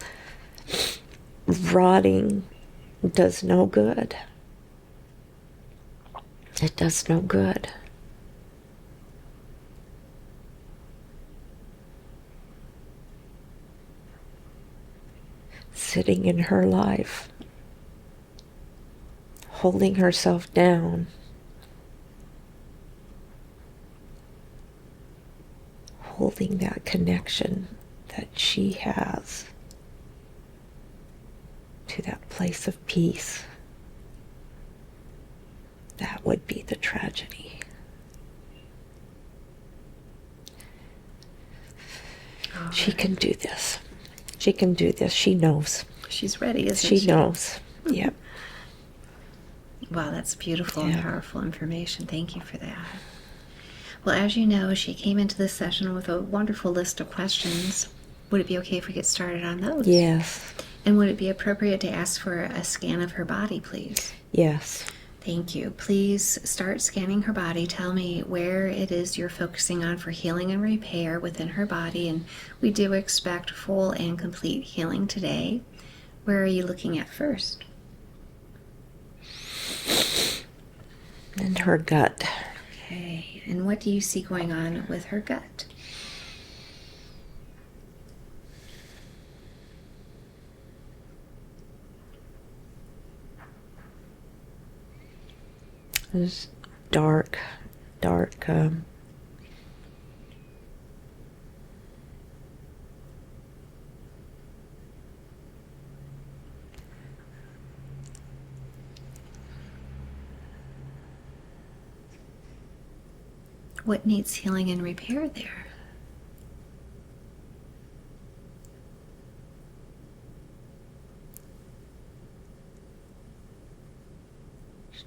S2: rotting, does no good. It does no good. Sitting in her life, holding herself down, holding that connection that she has to that place of peace. That would be the tragedy. She can do this. She can do this. She knows.
S3: She's ready, isn't she?
S2: She knows. Yep.
S3: Wow, that's beautiful
S2: Yeah.
S3: and powerful information. Thank you for that. Well, as you know, she came into this session with a wonderful list of questions. Would it be okay if we get started on those?
S2: Yes.
S3: And would it be appropriate to ask for a scan of her body, please?
S2: Yes.
S3: Thank you. Please start scanning her body. Tell me where it is you're focusing on for healing and repair within her body. And we do expect full and complete healing today. Where are you looking at first?
S2: And her gut.
S3: Okay. And what do you see going on with her gut?
S2: There's dark.
S3: What needs healing and repair there?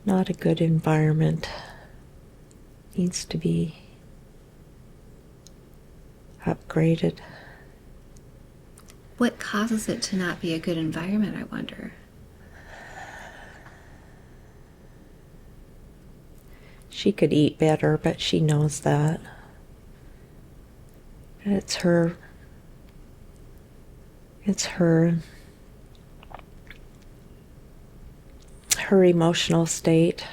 S2: Not a good environment. Needs to be upgraded.
S3: What causes it to not be a good environment, I wonder?
S2: She could eat better, but she knows that. It's her emotional state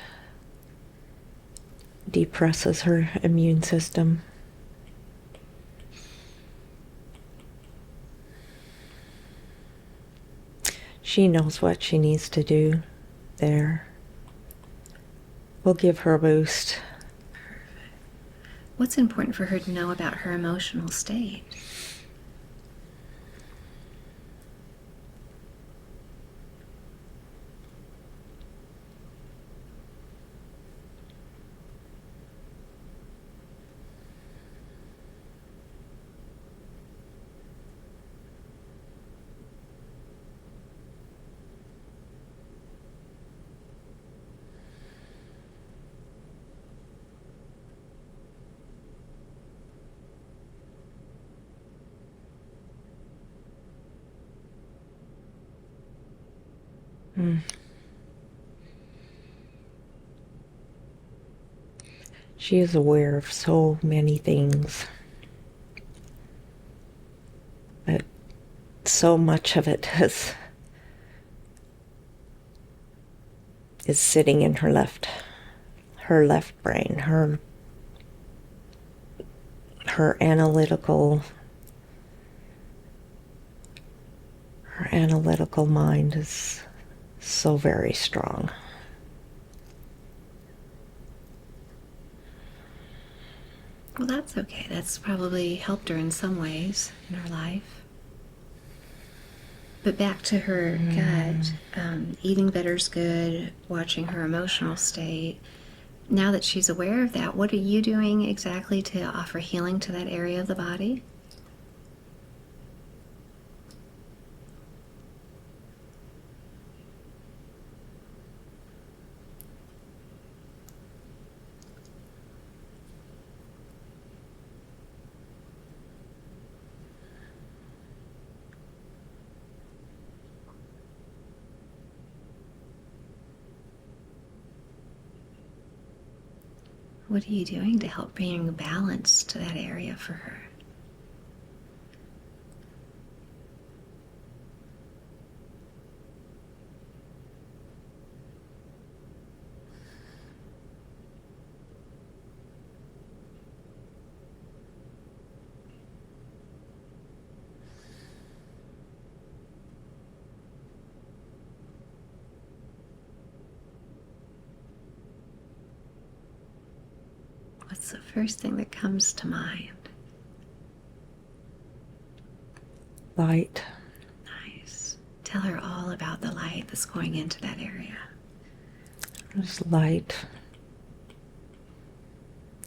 S2: depresses her immune system. She knows what she needs to do there. We'll give her a boost.
S3: What's important for her to know about her emotional state?
S2: She is aware of so many things, but so much of it is sitting in her left brain, her analytical mind is so very strong.
S3: Well, that's okay. That's probably helped her in some ways in her life. But back to her gut, eating better's good, watching her emotional state. Now that she's aware of that, what are you doing exactly to offer healing to that area of the body? What are you doing to help bring balance to that area for her? What's the first thing that comes to mind?
S2: Light.
S3: Nice. Tell her all about the light that's going into that area.
S2: There's light.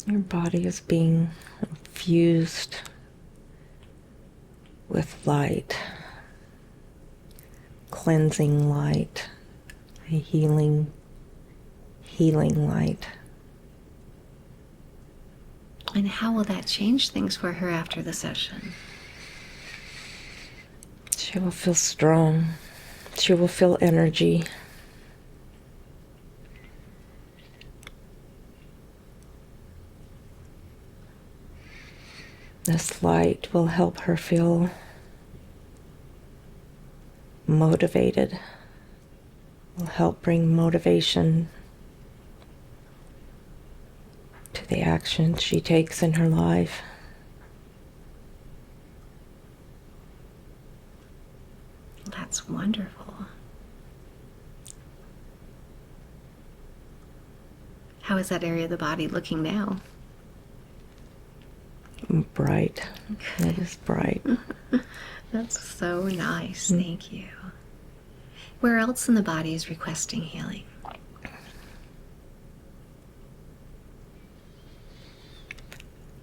S2: Your body is being infused with light, cleansing light, a healing light.
S3: And how will that change things for her after the session?
S2: She will feel strong. She will feel energy. This light will help her feel motivated. Will help bring motivation to the actions she takes in her life.
S3: That's wonderful. How is that area of the body looking now?
S2: Bright. It is bright.
S3: That's so nice. Thank you. Where else in the body is requesting healing?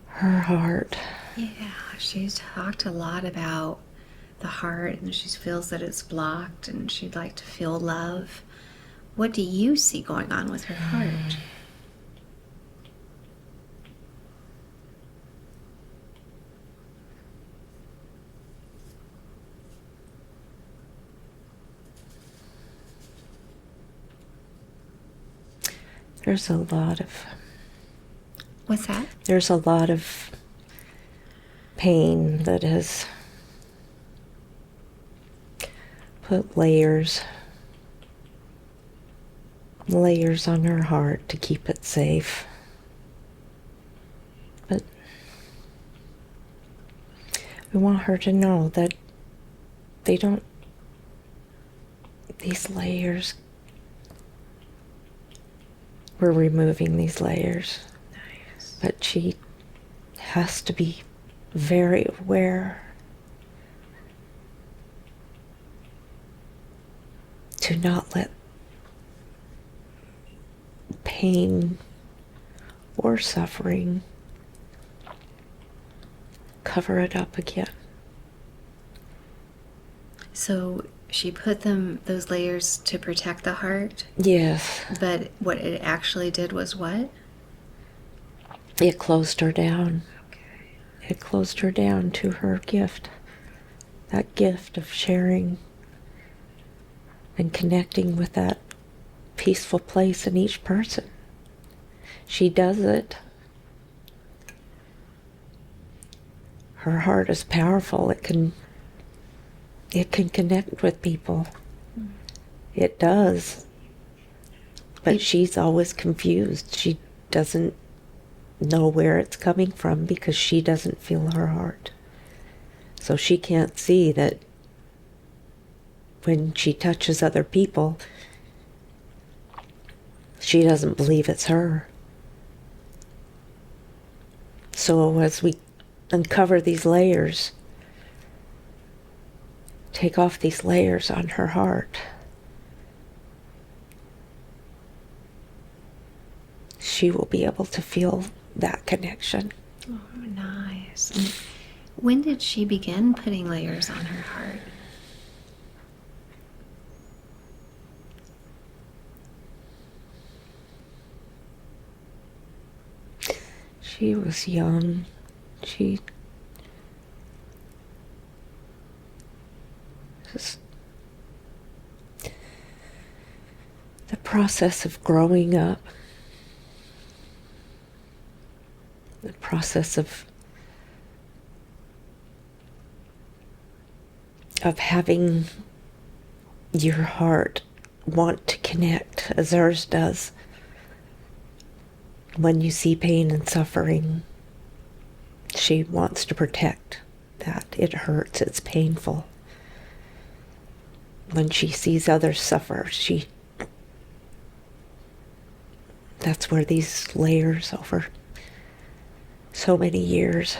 S2: Her heart.
S3: Yeah, she's talked a lot about the heart, and she feels that it's blocked and she'd like to feel love. What do you see going on with her heart?
S2: There's a lot of
S3: What's that?
S2: There's a lot of pain that has put layers on her heart to keep it safe. But we want her to know that these layers, we're removing these layers.
S3: Nice.
S2: But she has to be very aware to not let pain or suffering cover it up again.
S3: So she put those layers to protect the heart,
S2: Yes,
S3: but what it actually did was what?
S2: it closed her down.
S3: Okay.
S2: It closed her down to her gift. That gift of sharing and connecting with that peaceful place in each person. She does it. Her heart is powerful. It can connect with people. It does. But she's always confused. She doesn't know where it's coming from because she doesn't feel her heart. So she can't see that when she touches other people, she doesn't believe it's her. So as we uncover these layers, take off these layers on her heart, she will be able to feel that connection.
S3: Oh, nice. And when did she begin putting layers on her heart?
S2: She was young. She just, the process of growing up, the process of having your heart want to connect as ours does. When you see pain and suffering, she wants to protect that. It hurts, it's painful. When she sees others suffer, that's where these layers over so many years.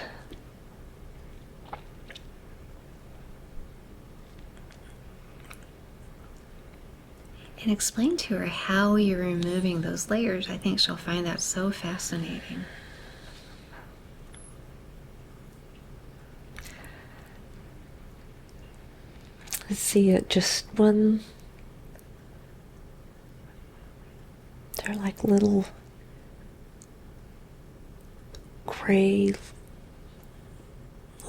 S3: And explain to her how you're removing those layers. I think she'll find that so fascinating.
S2: I see it just one, they're like little gray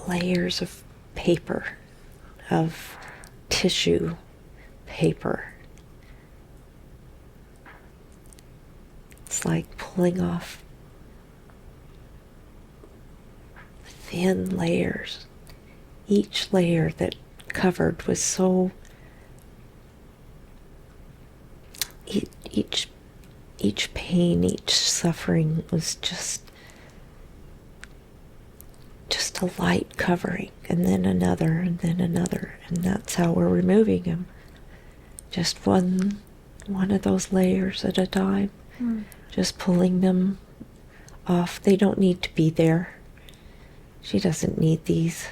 S2: layers of paper, of tissue paper. It's like pulling off thin layers. Each layer that covered was so, each pain, each suffering was just a light covering, and then another, and then another, and that's how we're removing them. Just one of those layers at a time. Just pulling them off. They don't need to be there. She doesn't need these.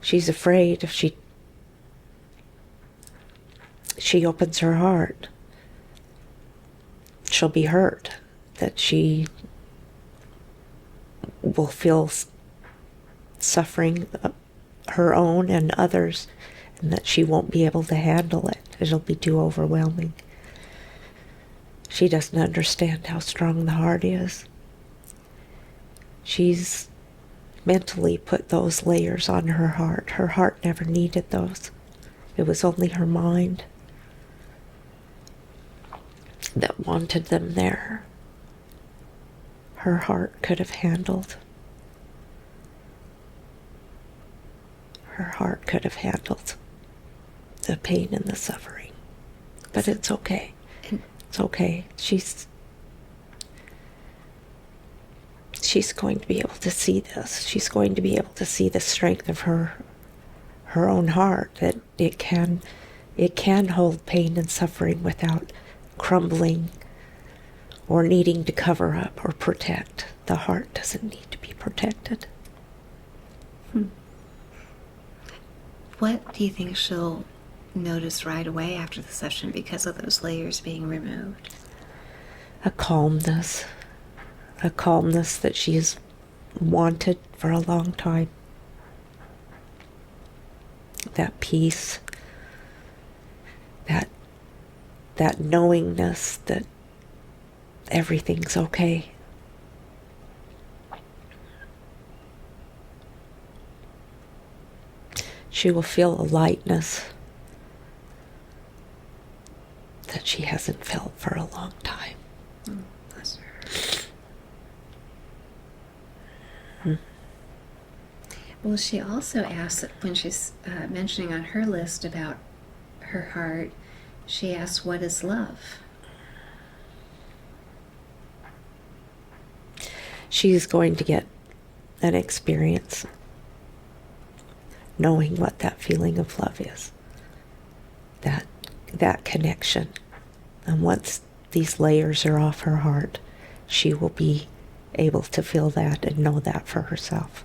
S2: She's afraid if she opens her heart, she'll be hurt, that she will feel suffering, her own and others, and that she won't be able to handle it. It'll be too overwhelming. She doesn't understand how strong the heart is. She's mentally put those layers on her heart. Her heart never needed those. It was only her mind that wanted them there. Her heart could have handled. Her heart could have handled the pain and the suffering. But it's okay. It's okay. She's going to be able to see this. She's going to be able to see the strength of her own heart, that it can hold pain and suffering without crumbling or needing to cover up or protect. The heart doesn't need to be protected.
S3: What do you think she'll notice right away after the session because of those layers being removed?
S2: A calmness that she has wanted for a long time. That peace, that knowingness that everything's okay. She will feel a lightness that she hasn't felt for a long time.
S3: Bless her. Well, she also asked, when she's mentioning on her list about her heart, she asked, what is love?
S2: She's going to get an experience knowing what that feeling of love is. That connection. And once these layers are off her heart, she will be able to feel that and know that for herself.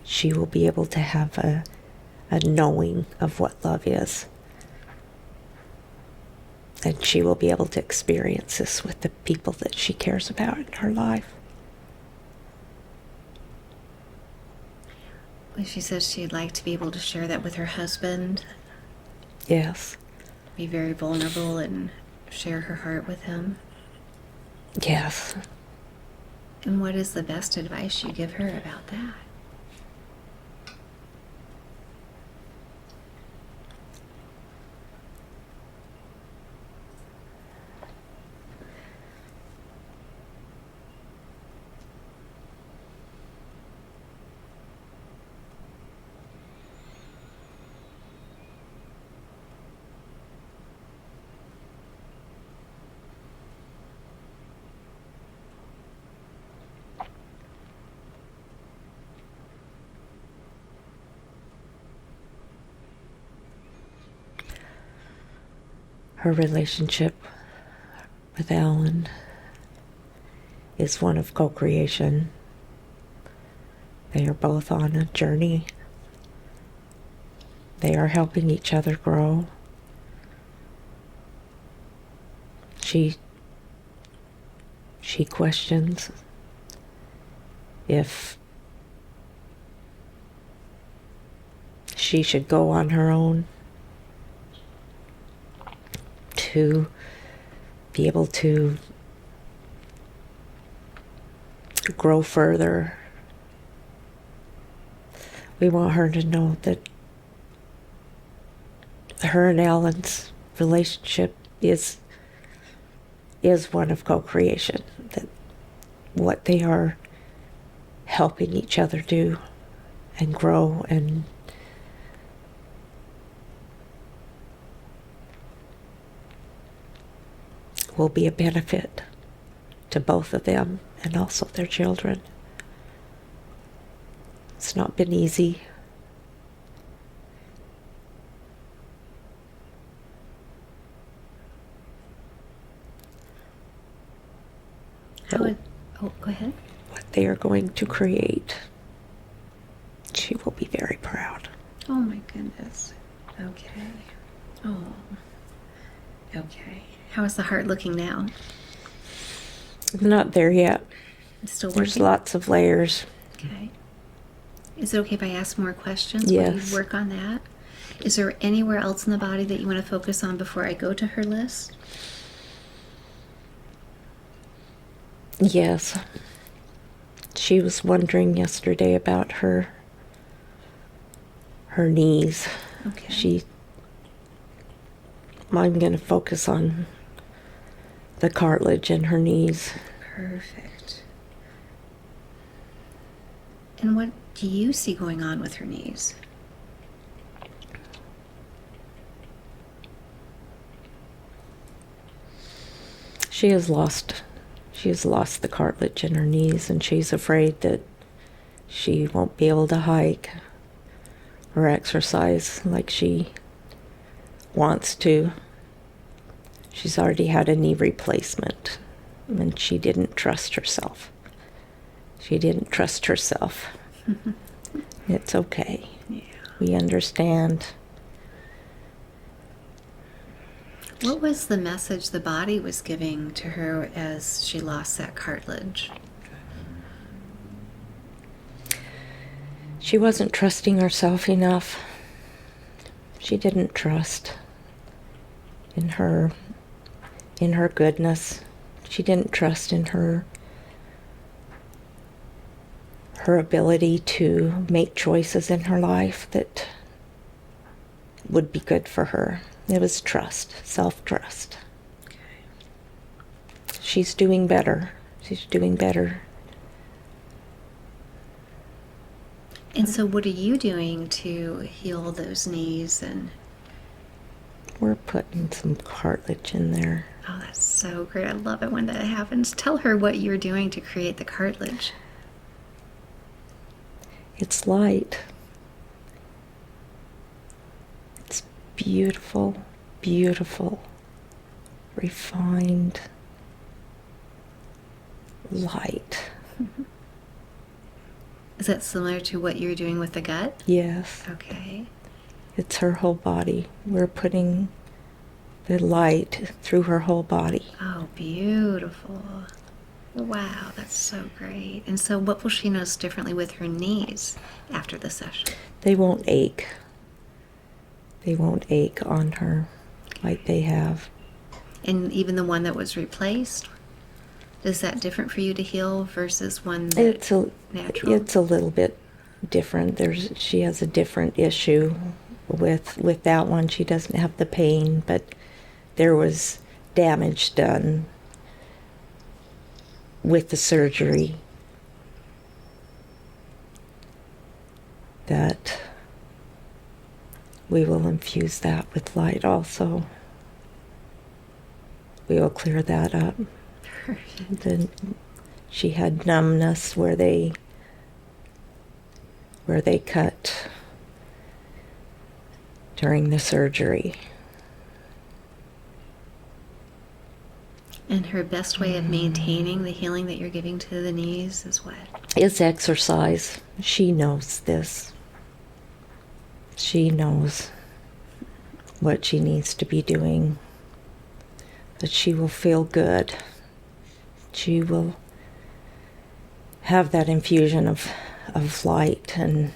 S2: She will be able to have a knowing of what love is. And she will be able to experience this with the people that she cares about in her life.
S3: Well, she says she'd like to be able to share that with her husband.
S2: Yes.
S3: Be very vulnerable and share her heart with him.
S2: Yes.
S3: And what is the best advice you give her about that?
S2: Her relationship with Alan is one of co-creation. They are both on a journey. They are helping each other grow. She questions if she should go on her own to be able to grow further. We want her to know that her and Alan's relationship is one of co-creation, that what they are helping each other do and grow and will be a benefit to both of them and also their children. It's not been easy.
S3: Oh, go ahead.
S2: What they are going to create, she will be very proud.
S3: Oh my goodness. Okay. Oh. Okay. How is the heart looking now?
S2: I'm not there yet.
S3: It's still
S2: There's
S3: working?
S2: lots of layers.
S3: Okay. Is it okay if I ask more questions?
S2: Yes.
S3: Will you work on that? Is there anywhere else in the body that you want to focus on before I go to her list?
S2: Yes. She was wondering yesterday about her knees.
S3: Okay.
S2: I'm going to focus on the cartilage in her knees.
S3: Perfect. And what do you see going on with her knees?
S2: She has lost the cartilage in her knees, and she's afraid that she won't be able to hike or exercise like she wants to. She's already had a knee replacement, and she didn't trust herself. It's okay.
S3: Yeah.
S2: We understand.
S3: What was the message the body was giving to her as she lost that cartilage?
S2: She wasn't trusting herself enough. She didn't trust in her goodness. She didn't trust in her ability to make choices in her life that would be good for her. It was trust, self-trust.
S3: Okay.
S2: She's doing better.
S3: And so what are you doing to heal those knees? And
S2: We're putting some cartilage in there.
S3: oh, that's so great. I love it when that happens. Tell her what you're doing to create the cartilage.
S2: It's light. It's beautiful, beautiful, refined light.
S3: Is that similar to what you're doing with the gut?
S2: Yes,
S3: Okay.
S2: it's her whole body. We're putting the light through her whole body.
S3: Oh, beautiful. Wow, that's so great. And so what will she notice differently with her knees after the session?
S2: They won't ache. They won't ache on her like they have.
S3: And even the one that was replaced, is that different for you to heal versus one that's natural?
S2: It's a little bit different. She has a different issue with that one. She doesn't have the pain, but there was damage done with the surgery that we will infuse that with light also. We will clear that up.
S3: Perfect.
S2: Then she had numbness where they cut during the surgery.
S3: And her best way of maintaining the healing that you're giving to the knees is what?
S2: It's exercise. She knows this. She knows what she needs to be doing. That she will feel good. She will have that infusion of light and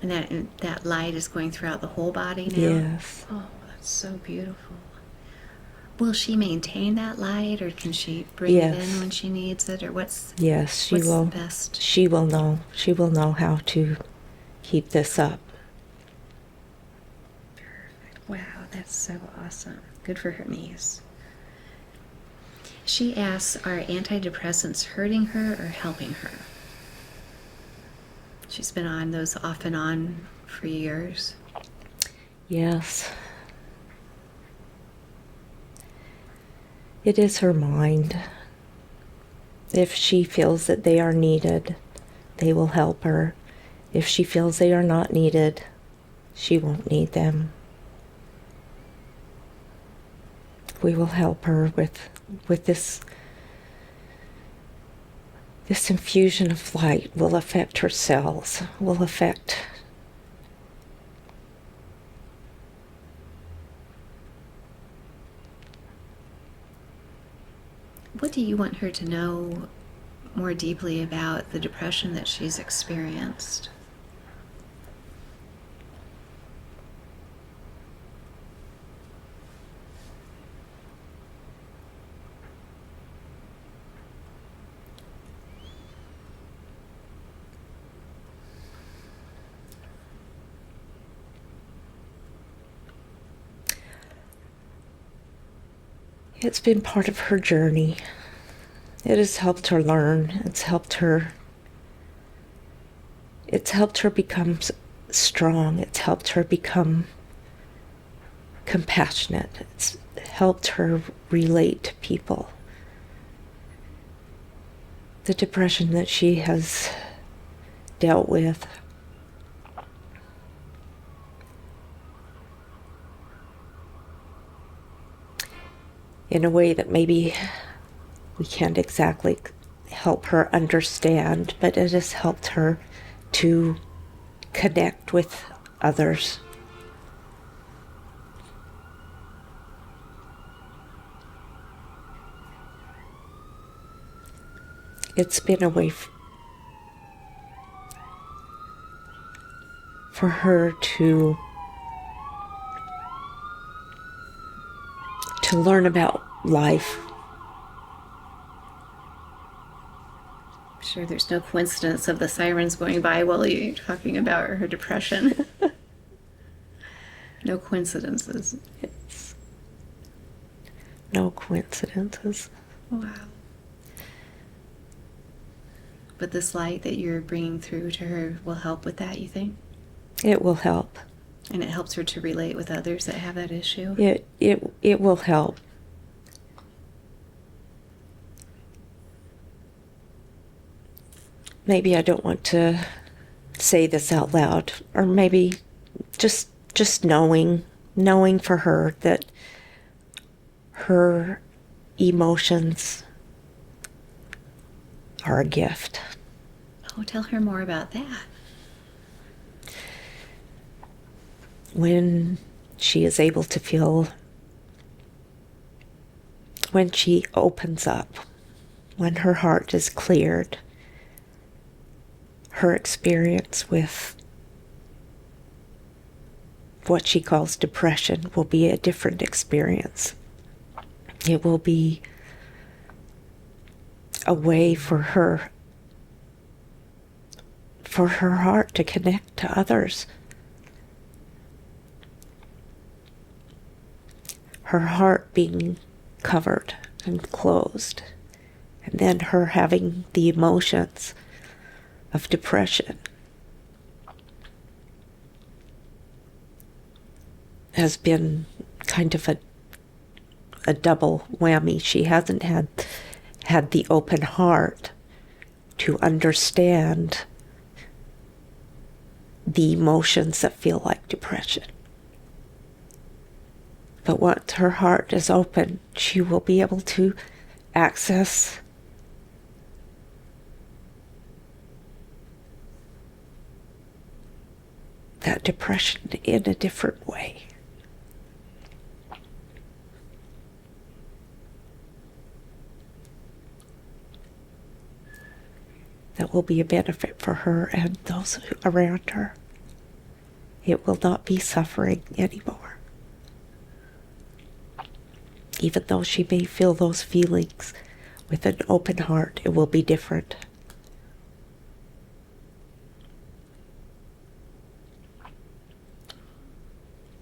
S3: And that light is going throughout the whole body now?
S2: yes.
S3: Oh, That's so beautiful. Will she maintain that light, or can she bring it in when she needs it, or what's
S2: Yes, she
S3: what's
S2: will.
S3: the best?
S2: She will know. She will know how to keep this up.
S3: Perfect. Wow, that's so awesome. Good for her niece. She asks, are antidepressants hurting her or helping her? She's been on those off and on for years.
S2: Yes. It is her mind. If she feels that they are needed, they will help her. If she feels they are not needed, she won't need them. We will help her with this infusion of light will affect her cells, will affect
S3: What do you want her to know more deeply about the depression that she's experienced?
S2: It's been part of her journey. It has helped her learn. It's helped her become strong. It's helped her become compassionate. It's helped her relate to people. The depression that she has dealt with in a way that maybe we can't exactly help her understand, but it has helped her to connect with others. It's been a way for her to learn about life.
S3: I'm sure there's no coincidence of the sirens going by while you're talking about her depression. No coincidences.
S2: It's no coincidences.
S3: Wow. But this light that you're bringing through to her will help with that, you think?
S2: It will help.
S3: And it helps her to relate with others that have that issue?
S2: It will help. Maybe I don't want to say this out loud, or maybe just knowing for her that her emotions are a gift.
S3: Oh, tell her more about that.
S2: When she is able to feel, when she opens up, when her heart is cleared, her experience with what she calls depression will be a different experience. It will be a way for her heart to connect to others. Her heart being covered and closed, and then her having the emotions of depression has been kind of a double whammy. She hasn't had the open heart to understand the emotions that feel like depression. But once her heart is open, she will be able to access that depression in a different way. That will be a benefit for her and those around her. It will not be suffering anymore.
S4: Even though she may feel those feelings, with an open heart, it will be different.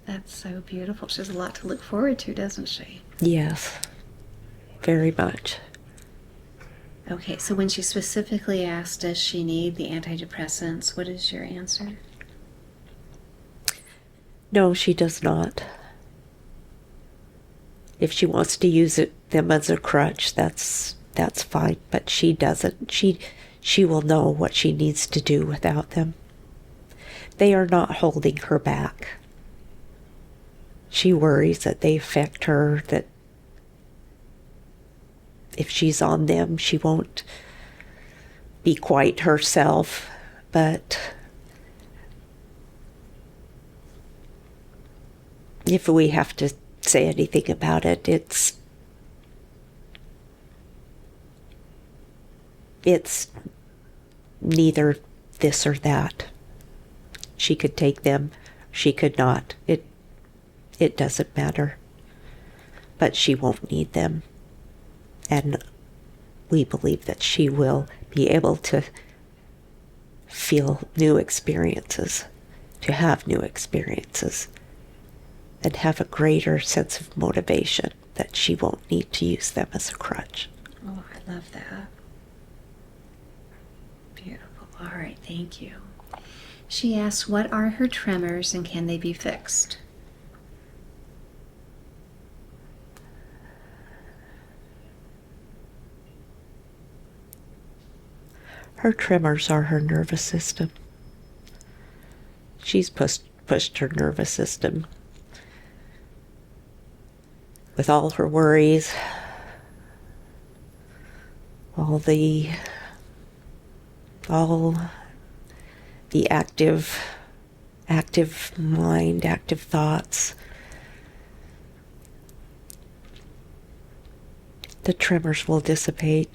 S3: That's so beautiful. She has a lot to look forward to, doesn't she?
S4: Yes, very much.
S3: Okay, so when she specifically asked, does she need the antidepressants, what is your answer?
S4: No, she does not. If she wants to use them as a crutch, that's fine. But she doesn't. She will know what she needs to do without them. They are not holding her back. She worries that they affect her, that if she's on them, she won't be quite herself. But if we have to say anything about it, it's neither this or that. She could take them, she could not. It doesn't matter. But she won't need them. And we believe that she will be able to feel new experiences, to have new experiences, and have a greater sense of motivation that she won't need to use them as a crutch.
S3: Oh, I love that. Beautiful. All right, thank you. She asks, what are her tremors and can they be fixed?
S4: Her tremors are her nervous system. She's pushed her nervous system with all her worries, all the active mind, active thoughts. The tremors will dissipate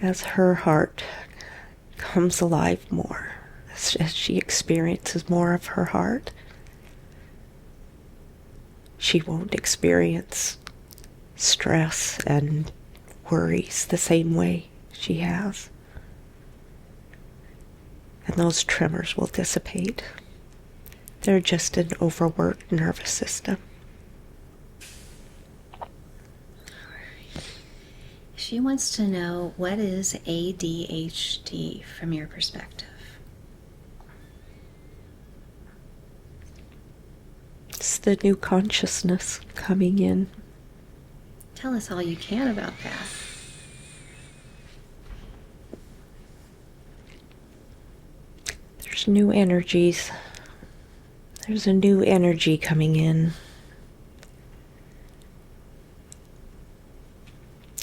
S4: as her heart comes alive more, as she experiences more of her heart. She won't experience stress and worries the same way she has. And those tremors will dissipate. They're just an overworked nervous system.
S3: She wants to know, what is ADHD from your perspective?
S4: It's the new consciousness coming in.
S3: Tell us all you can about that.
S4: There's new energies. There's a new energy coming in.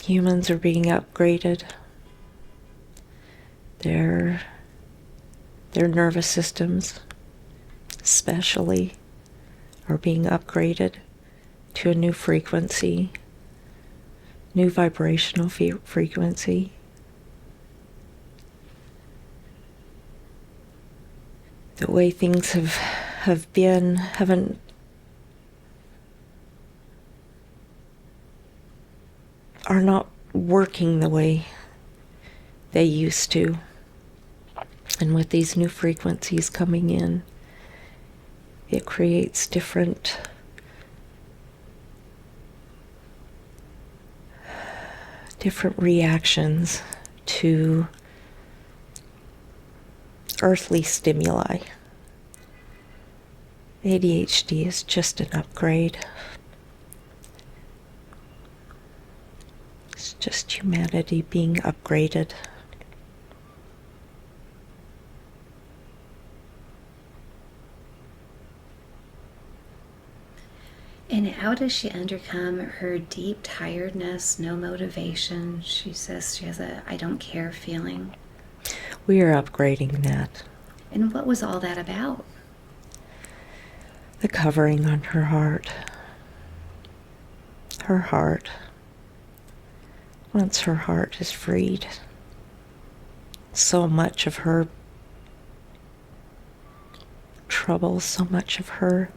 S4: Humans are being upgraded. Their nervous systems, especially, are being upgraded to a new frequency, new vibrational frequency. The way things have been are not working the way they used to. And with these new frequencies coming in, it creates different reactions to earthly stimuli. ADHD is just an upgrade. It's just humanity being upgraded.
S3: And how does she overcome her deep tiredness, no motivation? She says she has a I don't care feeling.
S4: We are upgrading that.
S3: And what was all that about?
S4: The covering on her heart. Her heart. Once her heart is freed, so much of her trouble, so much of her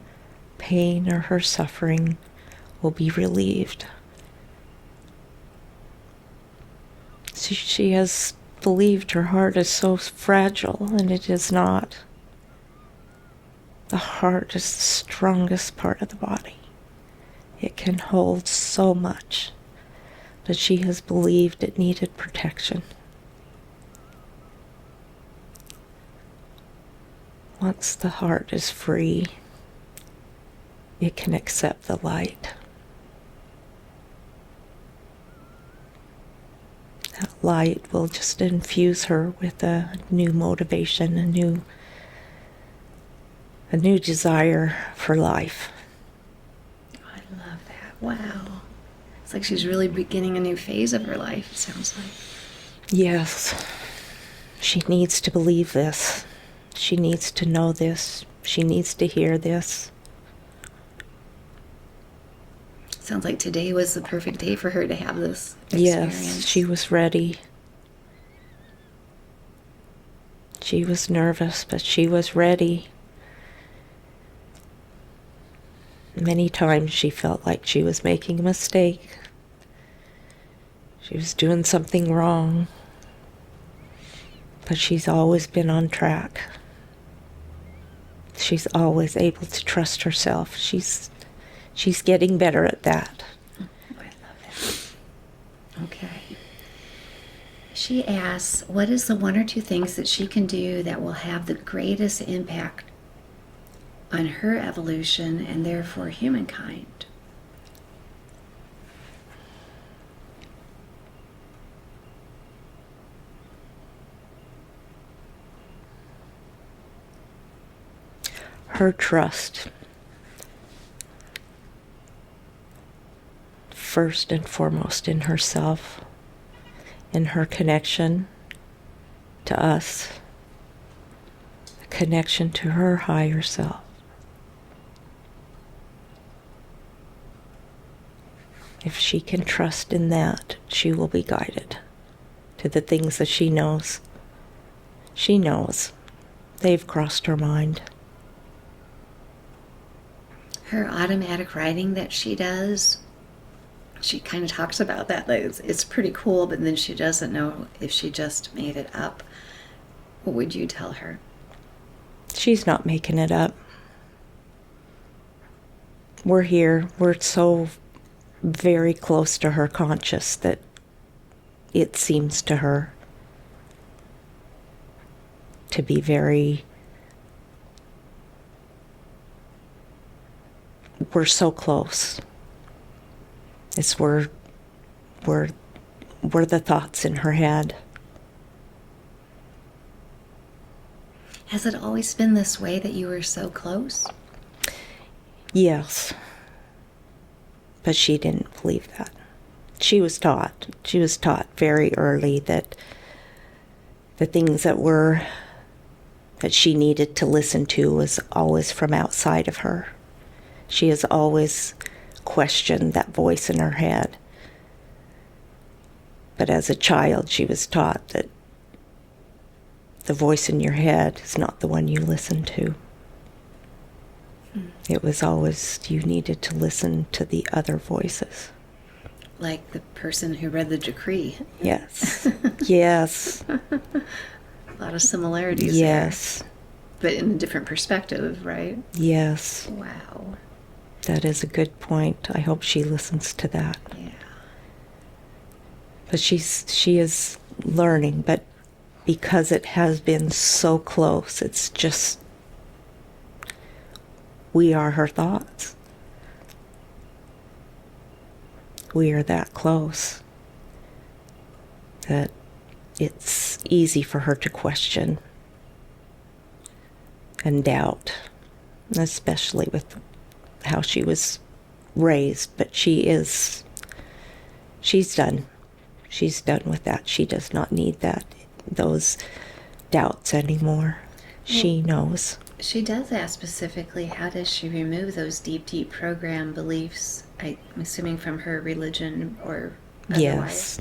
S4: pain or her suffering will be relieved. She has believed her heart is so fragile, and it is not. The heart is the strongest part of the body. It can hold so much, but she has believed it needed protection. Once the heart is free, it can accept the light. That light will just infuse her with a new motivation, a new desire for life.
S3: I love that. Wow. It's like she's really beginning a new phase of her life, it sounds like.
S4: Yes, she needs to believe this. She needs to know this. She needs to hear this.
S3: Sounds like today was the perfect day for her to have this experience.
S4: Yes, she was ready. She was nervous, but she was ready. Many times she felt like she was making a mistake. She was doing something wrong. But she's always been on track. She's always able to trust herself. She's getting better at that.
S3: Oh, I love it. Okay. She asks, what is the one or two things that she can do that will have the greatest impact on her evolution and therefore humankind?
S4: Her trust. First and foremost in herself, in her connection to us, a connection to her higher self. If she can trust in that, she will be guided to the things that she knows. She knows. They've crossed her mind.
S3: Her automatic writing that she does, she kind of talks about that. Like it's pretty cool, but then she doesn't know if she just made it up. What would you tell her?
S4: She's not making it up. We're here. We're so very close to her conscious that it seems to her to be very... We're so close. It's we're the thoughts in her head.
S3: Has it always been this way that you were so close?
S4: Yes. But she didn't believe that. She was taught very early that the things that she needed to listen to was always from outside of her. She has always questioned that voice in her head. But as a child, she was taught that the voice in your head is not the one you listen to. It was always you needed to listen to the other voices.
S3: Like the person who read the decree.
S4: Yes. Yes.
S3: A lot of similarities
S4: yes.
S3: there. But in a different perspective, right?
S4: Yes.
S3: Wow.
S4: That is a good point. I hope she listens to that.
S3: Yeah.
S4: But she is learning, but because it has been so close, it's just, we are her thoughts. We are that close that it's easy for her to question and doubt, especially with how she was raised. But she's done. She's done with that. She does not need those doubts anymore. She knows.
S3: She does ask specifically, how does she remove those deep, deep program beliefs? I'm assuming from her religion or otherwise.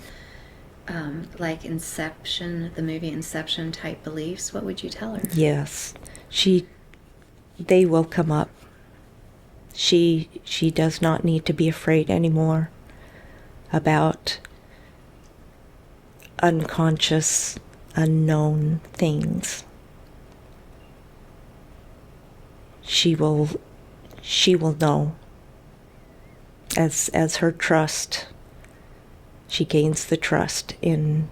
S4: Yes.
S3: Like Inception, the movie Inception type beliefs. What would you tell her?
S4: Yes. They will come up. She does not need to be afraid anymore about unconscious, unknown things. She will know as her trust, she gains the trust in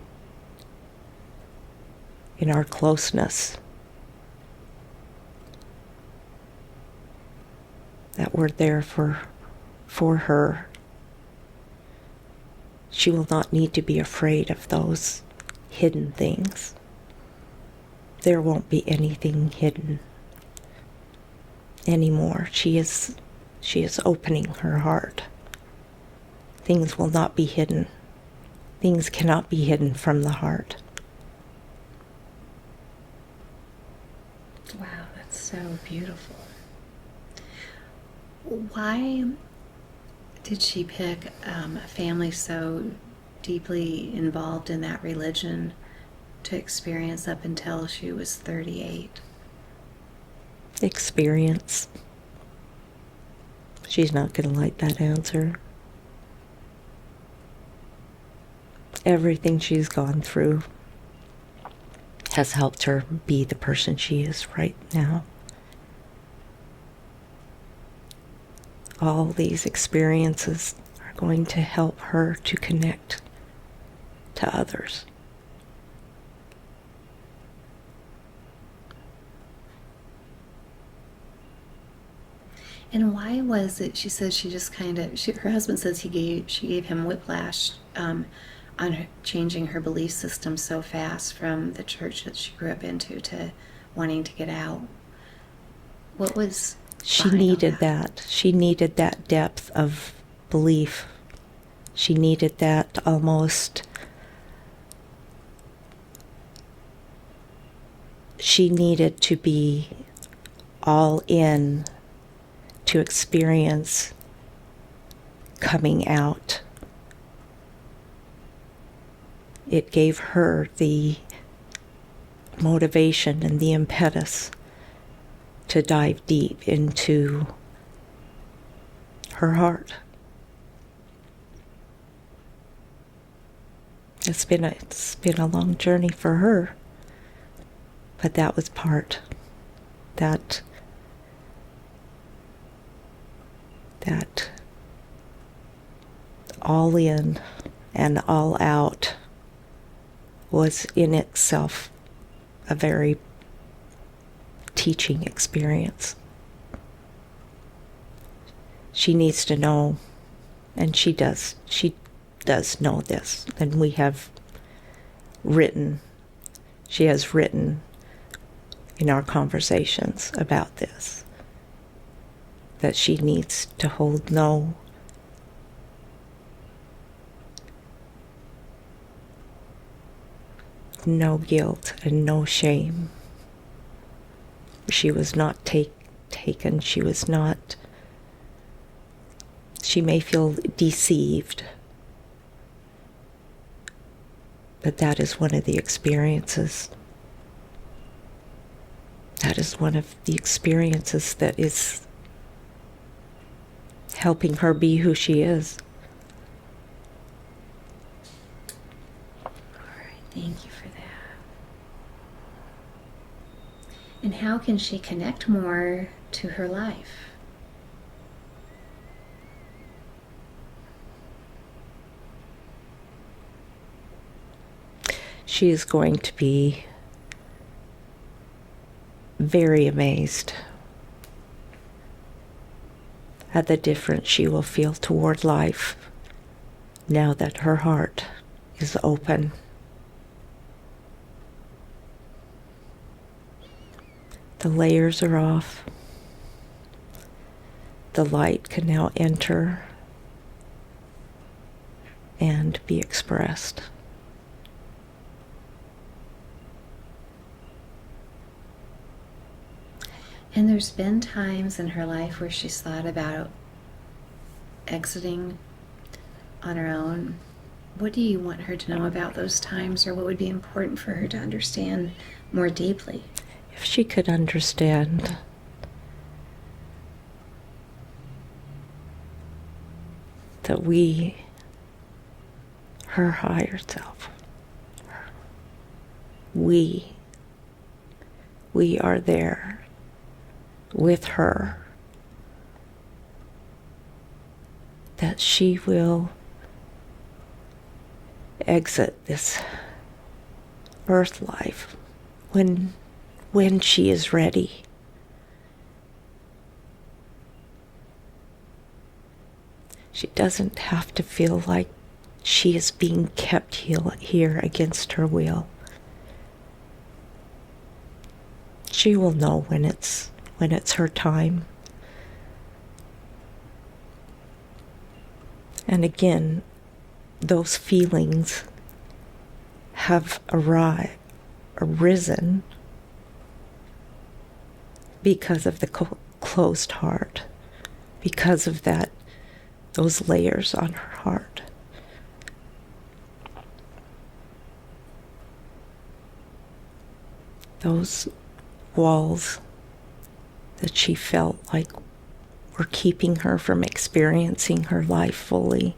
S4: our closeness, that we're there for her. She will not need to be afraid of those hidden things. There won't be anything hidden anymore. She is opening her heart. Things will not be hidden. Things cannot be hidden from the heart.
S3: Wow, that's so beautiful. Why did she pick a family so deeply involved in that religion to experience up until she was 38?
S4: Experience. She's not going to like that answer. Everything she's gone through has helped her be the person she is right now. All these experiences are going to help her to connect to others.
S3: And why was it, she says she just kind of, her husband says she gave him whiplash on her, changing her belief system so fast from the church that she grew up into to wanting to get out. What was
S4: She
S3: behind all
S4: needed that. She needed that depth of belief. She needed that almost. She needed to be all in to experience coming out. It gave her the motivation and the impetus to dive deep into her heart. It's been a long journey for her, but that was part that all in and all out was in itself a very teaching experience. She needs to know, and she does know this, and we have written, she has written in our conversations about this, that she needs to hold no guilt and no shame. She was not taken. She may feel deceived, but that is one of the experiences. That is one of the experiences that is helping her be who she is.
S3: All right, thank you for that. And how can she connect more to her life?
S4: She is going to be very amazed at the difference she will feel toward life now that her heart is open. The layers are off. The light can now enter and be expressed.
S3: And there's been times in her life where she's thought about exiting on her own. What do you want her to know about those times, or what would be important for her to understand more deeply?
S4: If she could understand that we, her higher self, we are there with her, that she will exit this earth life when she is ready. She doesn't have to feel like she is being kept here against her will. She will know when it's her time. And again, those feelings have arisen because of the closed heart, because of those layers on her heart. Those walls that she felt like were keeping her from experiencing her life fully.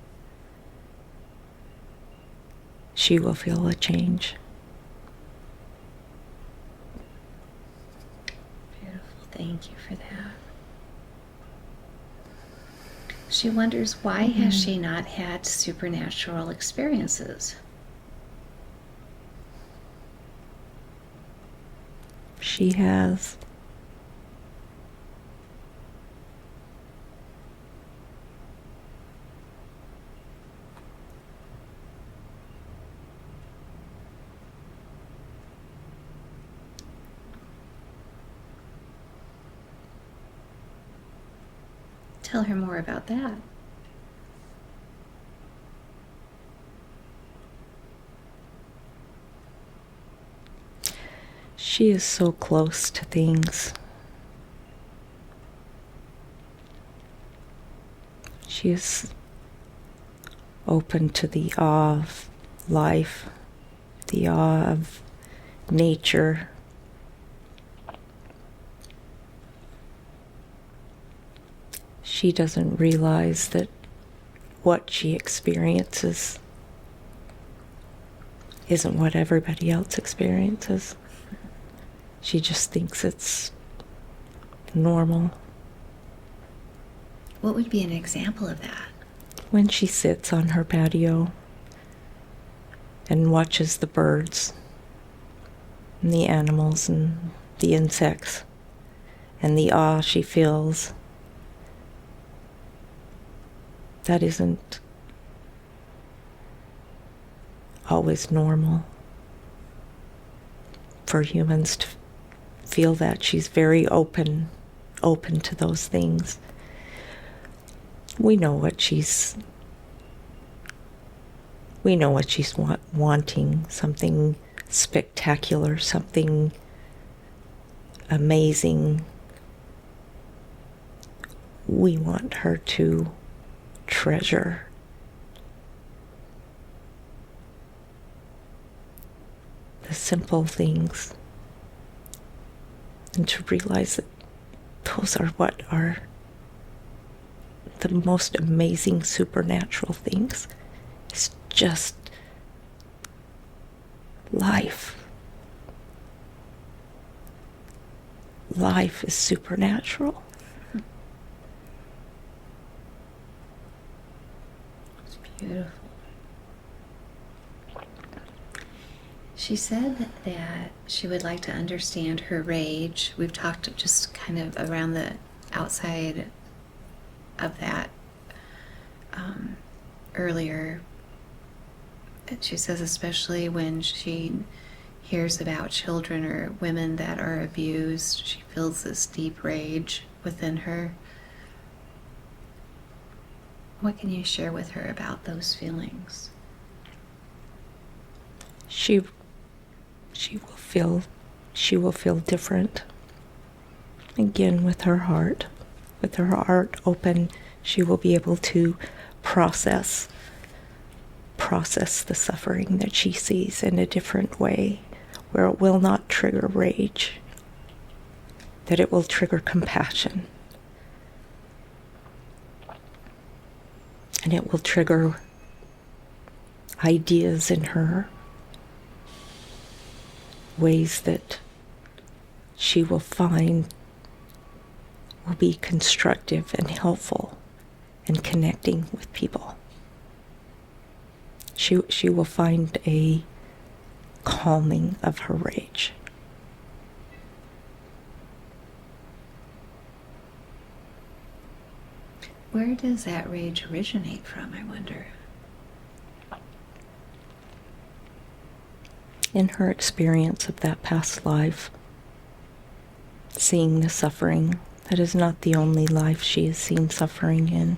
S4: She will feel a change.
S3: Beautiful. Thank you for that. She wonders, why has she not had supernatural experiences?
S4: She has.
S3: Tell her more about that.
S4: She is so close to things. She is open to the awe of life, the awe of nature. She doesn't realize that what she experiences isn't what everybody else experiences. She just thinks it's normal.
S3: What would be an example of that?
S4: When she sits on her patio and watches the birds and the animals and the insects and the awe she feels, that isn't always normal for humans to feel that. She's very open to those things. We know what she's wanting, something spectacular, something amazing. We want her to treasure the simple things and to realize that those are what are the most amazing supernatural things. It's just life. Life is supernatural.
S3: It's beautiful. She said that she would like to understand her rage. We've talked just kind of around the outside of that earlier. She says especially when she hears about children or women that are abused, she feels this deep rage within her. What can you share with her about those feelings?
S4: She will feel different. Again, with her heart open, she will be able to process the suffering that she sees in a different way, where it will not trigger rage, that it will trigger compassion And it will trigger ideas in her, ways that she will find will be constructive and helpful in connecting with people. She will find a calming of her rage.
S3: Where does that rage originate from, I wonder?
S4: In her experience of that past life, seeing the suffering, that is not the only life she has seen suffering in.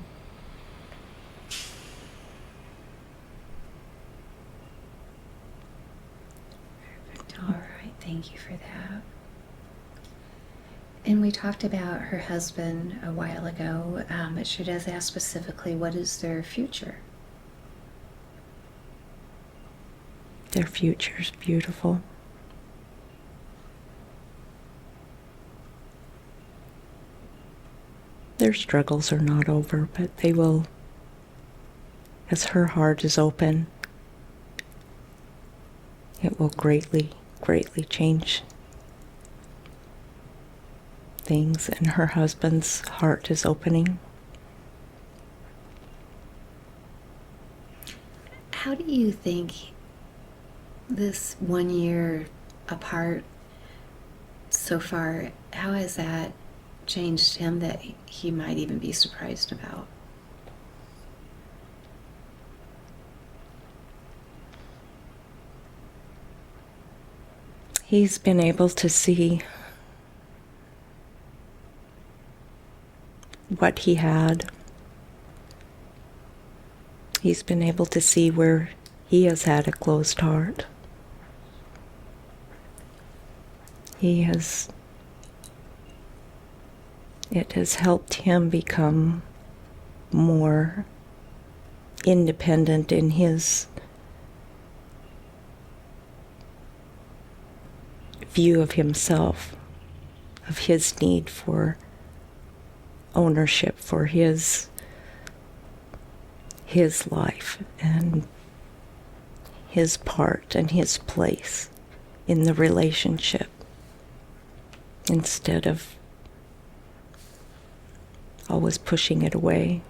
S3: All right, thank you for that. And we talked about her husband a while ago, but she does ask specifically, what is their future?
S4: Their future's beautiful. Their struggles are not over, but they will, as her heart is open, it will greatly, greatly change things, and her husband's heart is opening.
S3: How do you think this 1 year apart so far, how has that changed him that he might even be surprised about?
S4: He's been able to see what he had. He's been able to see where he has had a closed heart. It has helped him become more independent in his view of himself, of his need for ownership for his life and his part and his place in the relationship, instead of always pushing it away.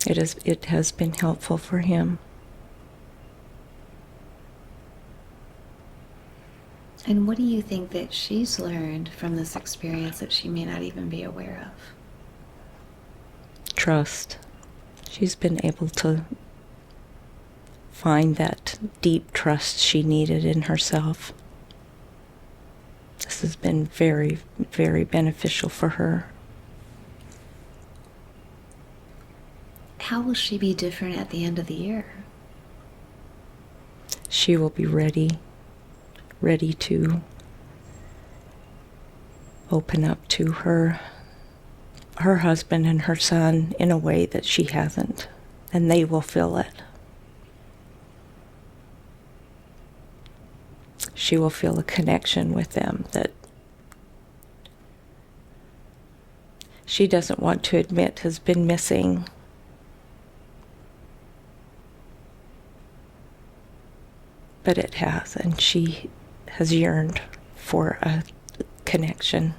S4: It has been helpful for him.
S3: And what do you think that she's learned from this experience that she may not even be aware of?
S4: Trust. She's been able to find that deep trust she needed in herself. This has been very, very beneficial for her.
S3: How will she be different at the end of the year?
S4: She will be ready to open up to her husband and her son in a way that she hasn't, and they will feel it. She will feel a connection with them that she doesn't want to admit has been missing. But it has, and she has yearned for a connection,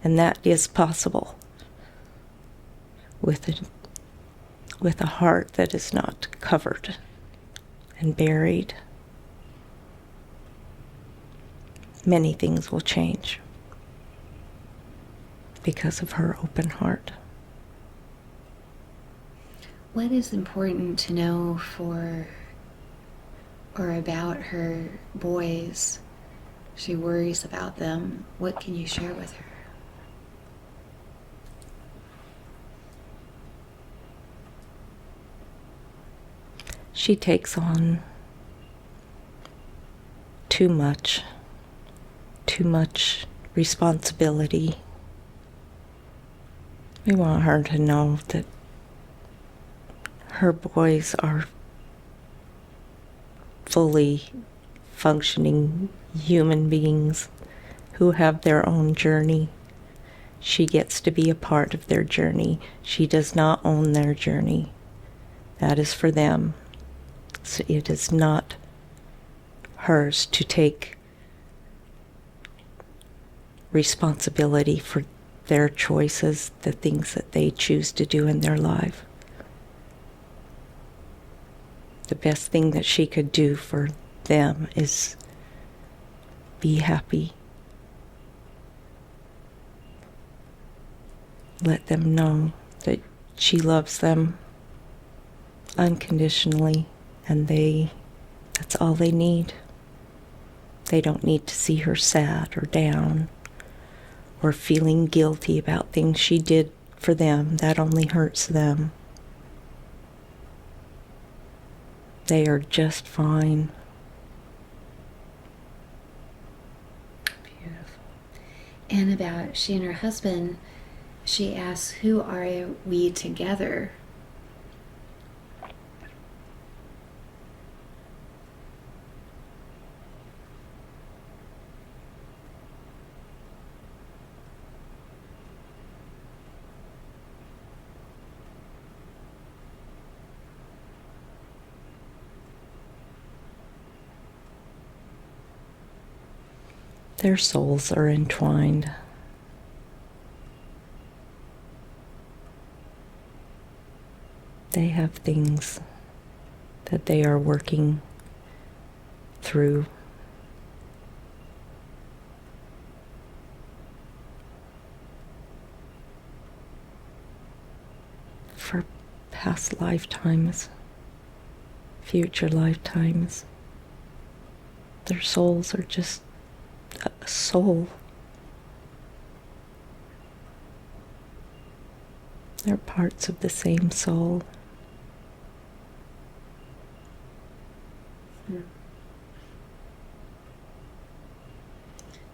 S4: and that is possible with a heart that is not covered and buried. Many things will change because of her open heart.
S3: What is important to know for or about her boys? She worries about them. What can you share with her?
S4: She takes on too much responsibility. We want her to know that her boys are fully functioning human beings who have their own journey She gets to be a part of their journey. She does not own their journey. That is for them. So it is not hers to take responsibility for their choices, the things that they choose to do in their life. The best thing that she could do for them is be happy. Let them know that she loves them unconditionally, and that's all they need. They don't need to see her sad or down or feeling guilty about things she did for them. That only hurts them. They are just fine.
S3: Beautiful. And about she and her husband, she asks, who are we together?
S4: Their souls are entwined. They have things that they are working through. For past lifetimes, future lifetimes. Their souls are just a soul. They're parts of the same soul.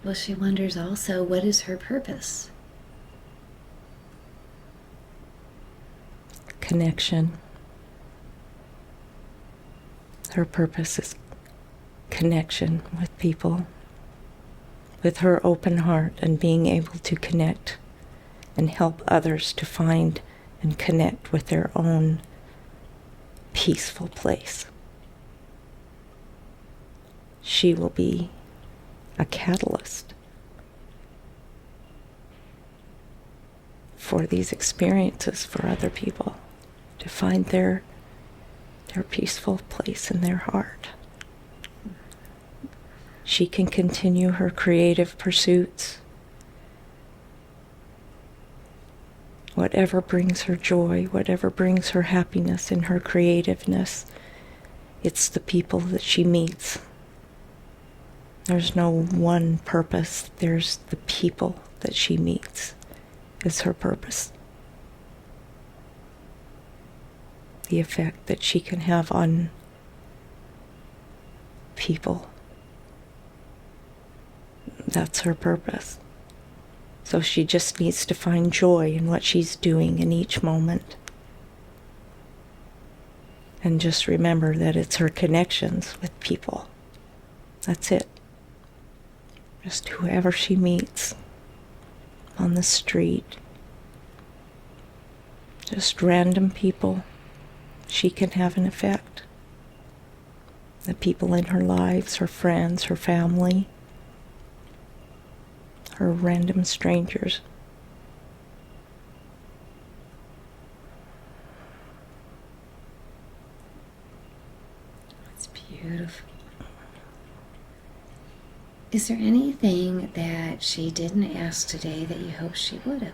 S3: Well, she wonders also, what is her purpose?
S4: Connection. Her purpose is connection with people, with her open heart and being able to connect and help others to find and connect with their own peaceful place. She will be a catalyst for these experiences for other people to find their peaceful place in their heart. She can continue her creative pursuits. Whatever brings her joy, whatever brings her happiness in her creativeness, it's the people that she meets. There's no one purpose. There's the people that she meets is her purpose. The effect that she can have on people. That's her purpose. So she just needs to find joy in what she's doing in each moment. And just remember that it's her connections with people. That's it. Just whoever she meets on the street. Just random people. She can have an effect. The people in her lives, her friends, her family, her random strangers.
S3: It's beautiful. Is there anything that she didn't ask today that you hope she would have?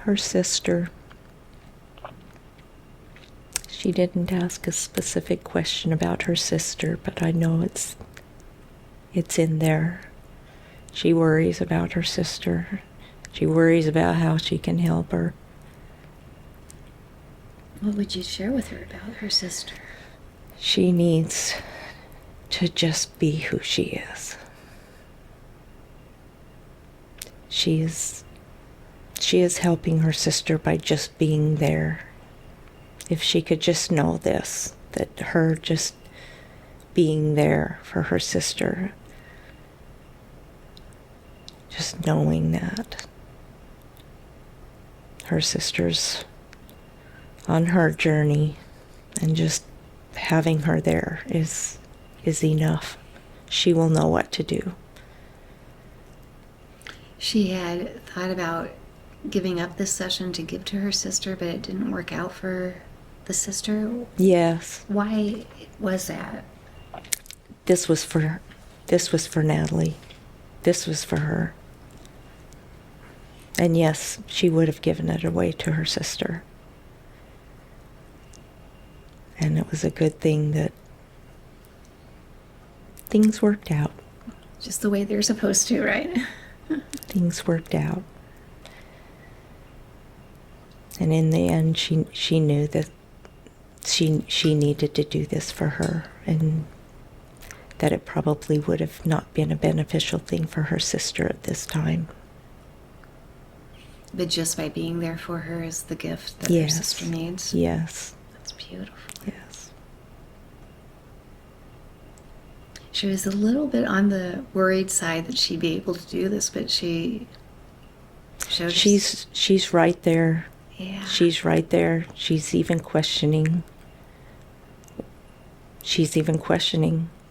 S4: Her sister. She didn't ask a specific question about her sister, but I know it's in there. She worries about her sister. She worries about how she can help her.
S3: What would you share with her about her sister?
S4: She needs to just be who she is. She is helping her sister by just being there. If she could just know this, that her just being there for her sister, just knowing that her sister's on her journey, and just having her there is enough. She will know what to do.
S3: She had thought about giving up this session to give to her sister, but it didn't work out for the sister.
S4: Yes.
S3: Why was that?
S4: This was for Natalie. This was for her. And yes, she would have given it away to her sister. And it was a good thing that things worked out.
S3: Just the way they're supposed to, right?
S4: Things worked out. And in the end, she knew that she needed to do this for her, and that it probably would have not been a beneficial thing for her sister at this time.
S3: But just by being there for her is the gift that her
S4: Yes.
S3: sister needs.
S4: Yes.
S3: That's beautiful.
S4: Yes.
S3: She was a little bit on the worried side that she'd be able to do this, but she showed
S4: She's right there.
S3: yeah.
S4: She's right there. She's even questioning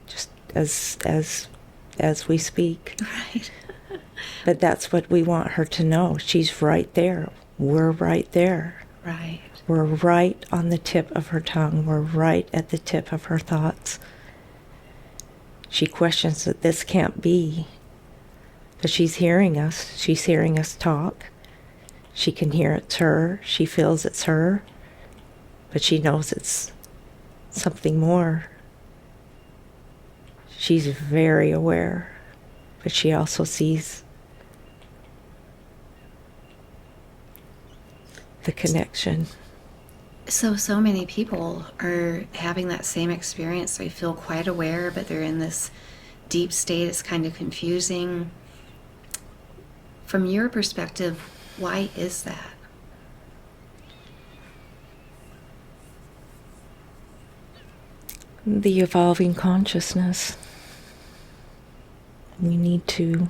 S4: just as we speak.
S3: Right.
S4: But that's what we want her to know. She's right there. We're right there.
S3: Right.
S4: We're right on the tip of her tongue. We're right at the tip of her thoughts. She questions that this can't be. But she's hearing us. She's hearing us talk. She can hear it's her. She feels it's her. But she knows it's something more. She's very aware. But she also sees the connection.
S3: So many people are having that same experience. They feel quite aware, but they're in this deep state. It's kind of confusing. From your perspective, why is that?
S4: The evolving consciousness. We need to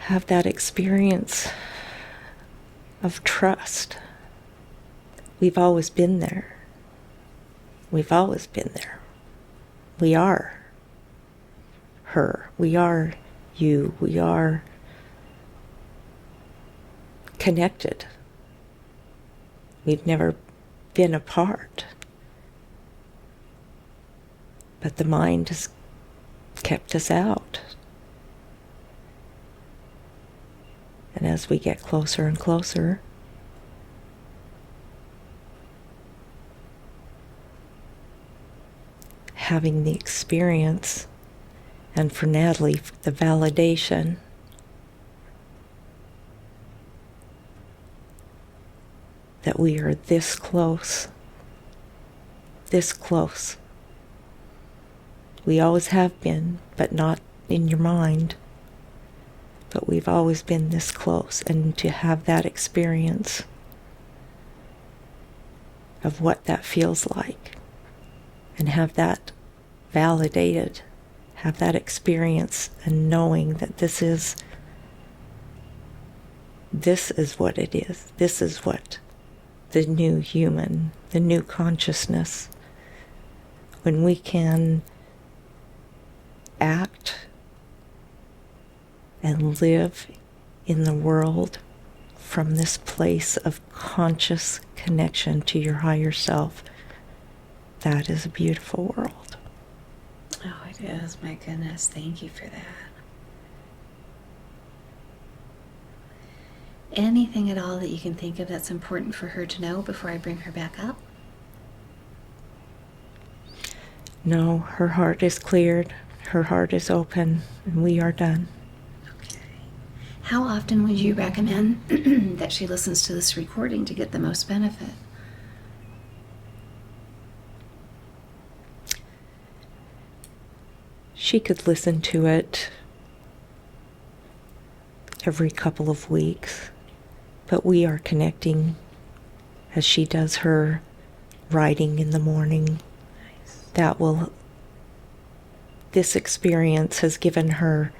S4: have that experience of trust. We've always been there. We've always been there. We are her. We are you. We are connected. We've never been apart. But the mind has kept us out. And as we get closer and closer, having the experience, and for Natalie, the validation that we are this close. This close. We always have been, but not in your mind. But we've always been this close, and to have that experience of what that feels like, and have that validated, have that experience, and knowing that this is what it is. This is what the new human, the new consciousness, when we can act and live in the world from this place of conscious connection to your higher self, that is a beautiful world.
S3: Oh, it is. My goodness. Thank you for that. Anything at all that you can think of that's important for her to know before I bring her back up?
S4: No, her heart is cleared, her heart is open, and we are done.
S3: Okay. How often would you recommend that she listens to this recording to get the most benefit?
S4: she could listen to it every couple of weeks. But we are connecting as she does her writing in the morning.
S3: Nice.
S4: This experience has given her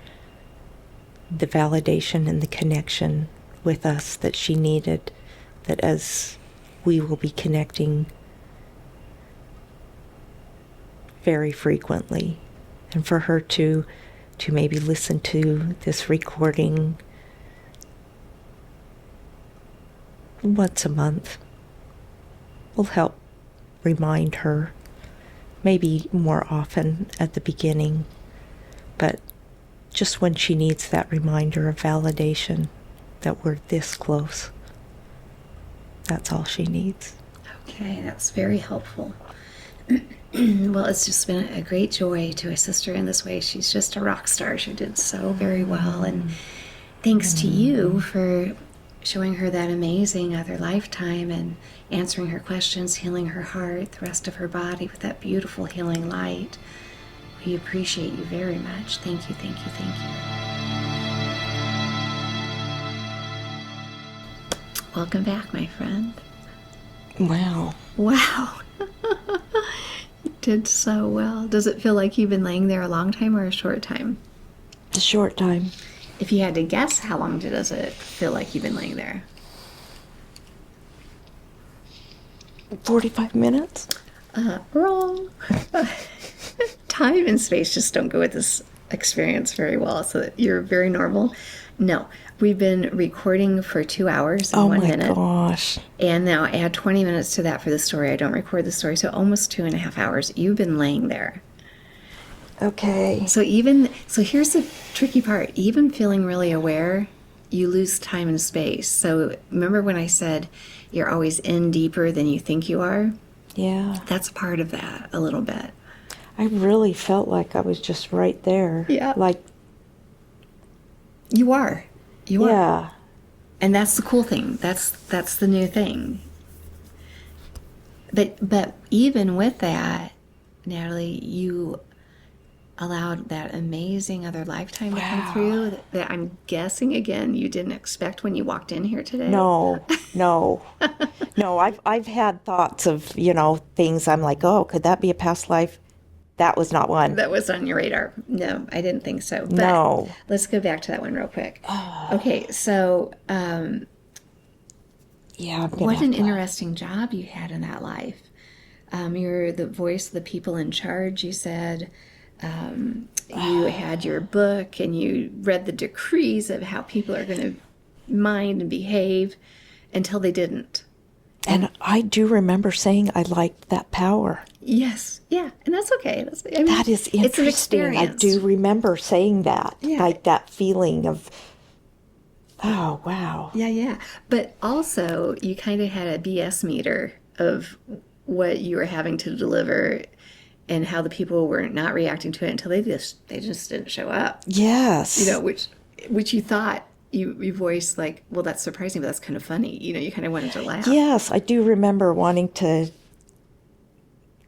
S4: the validation and the connection with us that she needed, that as we will be connecting very frequently, and for her to maybe listen to this recording once a month will help remind her, maybe more often at the beginning, but just when she needs that reminder of validation that we're this close. That's all she needs.
S3: Okay, that's very helpful. Well, it's just been a great joy to assist her in this way. She's just a rock star. She did so very well. And thanks to you for showing her that amazing other lifetime and answering her questions, healing her heart, the rest of her body with that beautiful healing light. We appreciate you very much. Thank you, thank you, thank you. Welcome back, my friend.
S2: Wow.
S3: Wow. You did so well. Does it feel like you've been laying there a long time or a short time?
S2: A short time.
S3: If you had to guess, how long does it feel like you've been laying there?
S2: 45 minutes?
S3: Wrong. Time and space just don't go with this experience very well, so you're very normal. No, we've been recording for 2 hours and 1 minute.
S2: Oh my gosh.
S3: And now add 20 minutes to that for the story. I don't record the story, so almost 2.5 hours. You've been laying there.
S2: Okay.
S3: So here's the tricky part. Even feeling really aware, you lose time and space. So remember when I said you're always in deeper than you think you are?
S2: Yeah.
S3: That's part of that a little bit.
S2: I really felt like I was just right there.
S3: Yeah.
S2: Like,
S3: You are.
S2: yeah.
S3: And that's the cool thing. That's the new thing. But even with that, Natalie, you allowed that amazing other lifetime to come through that I'm guessing, again, you didn't expect when you walked in here today.
S2: No. No, I've had thoughts of, things I'm like, oh, could that be a past life? That was not one.
S3: That was on your radar. No, I didn't think so. But
S2: No.
S3: let's go back to that one real quick. Okay, so
S2: Yeah, I'm gonna
S3: what
S2: have
S3: an
S2: to-
S3: interesting job you had in that life. You're the voice of the people in charge, you said. You had your book and you read the decrees of how people are going to mind and behave until they didn't.
S2: And I do remember saying I liked that power.
S3: Yes, yeah, and that's okay.
S2: That is interesting.
S3: It's an experience.
S2: I do remember saying that.
S3: Yeah.
S2: Like that feeling of, oh, wow.
S3: Yeah. But also, you kind of had a BS meter of what you were having to deliver and how the people were not reacting to it until they just didn't show up.
S2: Yes.
S3: Which you thought you voiced like, well, that's surprising, but that's kind of funny. You kind of wanted to laugh.
S2: Yes, I do remember wanting to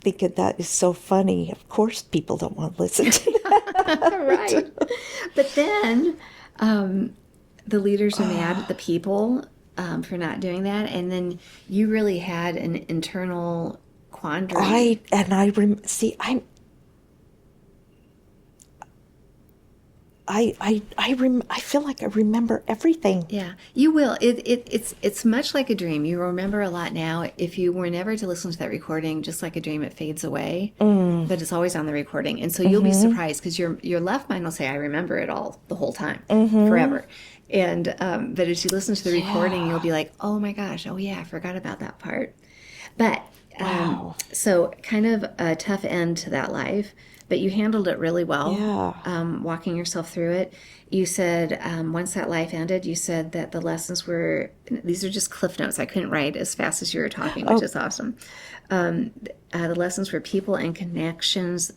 S2: think that is so funny. Of course, people don't want to listen to that.
S3: Right. But then the leaders are mad at the people for not doing that. And then you really had an internal quandary.
S2: I feel like I remember everything.
S3: Yeah, you will. It's much like a dream. You remember a lot now. If you were never to listen to that recording, just like a dream, it fades away. But it's always on the recording, and so you'll be surprised because your left mind will say, "I remember it all the whole time, forever." And but as you listen to the recording, you'll be like, "Oh my gosh, oh yeah, I forgot about that part." But so kind of a tough end to that life. But you handled it really well, walking yourself through it. You said once that life ended, you said that the lessons were, these are just cliff notes. I couldn't write as fast as you were talking, which is awesome. The lessons were people and connections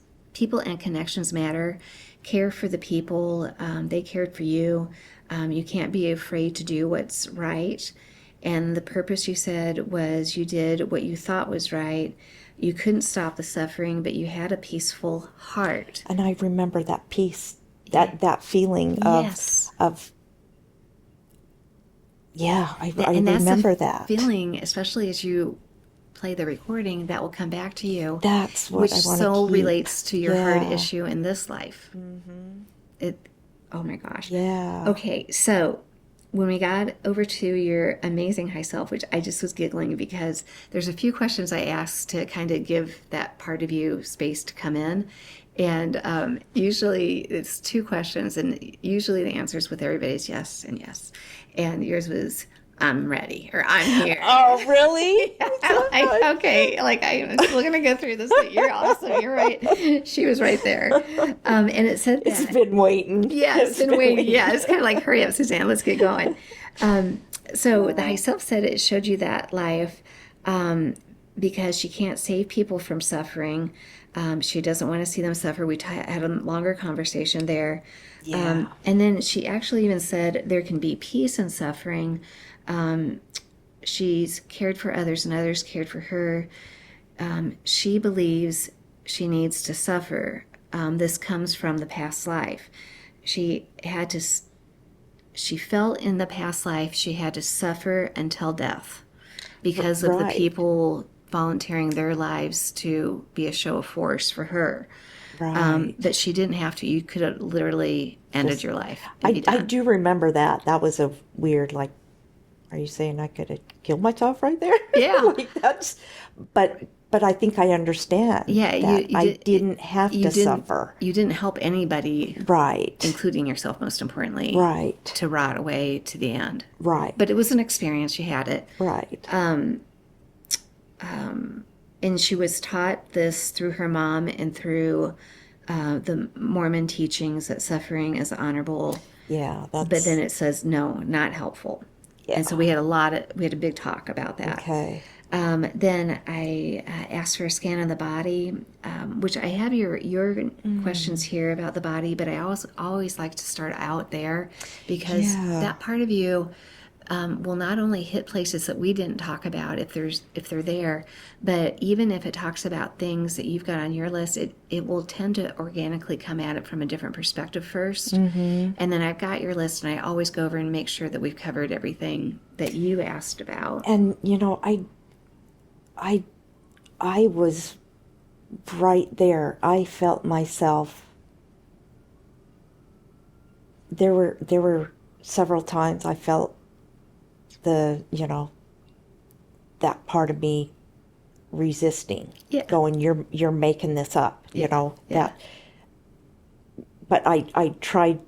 S3: matter. Care for the people. They cared for you. You can't be afraid to do what's right. And the purpose, you said, was you did what you thought was right. You couldn't stop the suffering, but you had a peaceful heart.
S2: And I remember that peace, that feeling
S3: Yes.
S2: of yeah, I
S3: And that's
S2: remember
S3: a
S2: that.
S3: feeling, especially as you play the recording, that will come back to you.
S2: That's what
S3: which
S2: I want to
S3: so
S2: keep.
S3: relates to your heart
S2: Yeah.
S3: issue in this life. It. Oh my gosh.
S2: Yeah.
S3: Okay, so when we got over to your amazing high self, which I just was giggling because there's a few questions I asked to kind of give that part of you space to come in. And usually it's 2 questions, and usually the answers with everybody's yes and yes. And yours was, I'm ready, or I'm here.
S2: Oh, really?
S3: Like, okay, like I'm still gonna go through this, but you're awesome. You're right. She was right there. And it said that.
S2: It's been waiting.
S3: Yeah, it's been waiting. Yeah, it's kind of like, hurry up, Suzanne, let's get going. So the high self said it showed you that life because she can't save people from suffering. She doesn't want to see them suffer. We had a longer conversation there.
S2: Yeah.
S3: And then she actually even said there can be peace in suffering. She's cared for others and others cared for her. She believes she needs to suffer. This comes from the past life. She felt in the past life she had to suffer until death because of the
S2: Right.
S3: people volunteering their lives to be a show of force for her.
S2: Right.
S3: But she didn't have to. You could have literally ended your life. And be
S2: I
S3: done.
S2: do remember that. That was a weird, like, are you saying I could have killed myself right there?
S3: Yeah.
S2: Like that's, but I think I understand.
S3: Yeah,
S2: that I didn't have to suffer.
S3: You didn't help anybody,
S2: Right.
S3: including yourself, most importantly,
S2: Right.
S3: to rot away to the end.
S2: Right.
S3: But it was an experience. You had it.
S2: Right.
S3: And she was taught this through her mom and through the Mormon teachings that suffering is honorable.
S2: Yeah. That's.
S3: But then it says, no, not helpful.
S2: Yeah.
S3: And so we had a big talk about that.
S2: Okay.
S3: Then I asked for a scan of the body, which I have your questions here about the body, but I always like to start out there because
S2: Yeah.
S3: that part of you will not only hit places that we didn't talk about if they're there, but even if it talks about things that you've got on your list, it will tend to organically come at it from a different perspective first. And then I've got your list, and I always go over and make sure that we've covered everything that you asked about.
S2: And I was right there. I felt myself. There were several times I felt that part of me resisting,
S3: Yeah.
S2: going, you're making this up,
S3: Yeah.
S2: that. But I tried,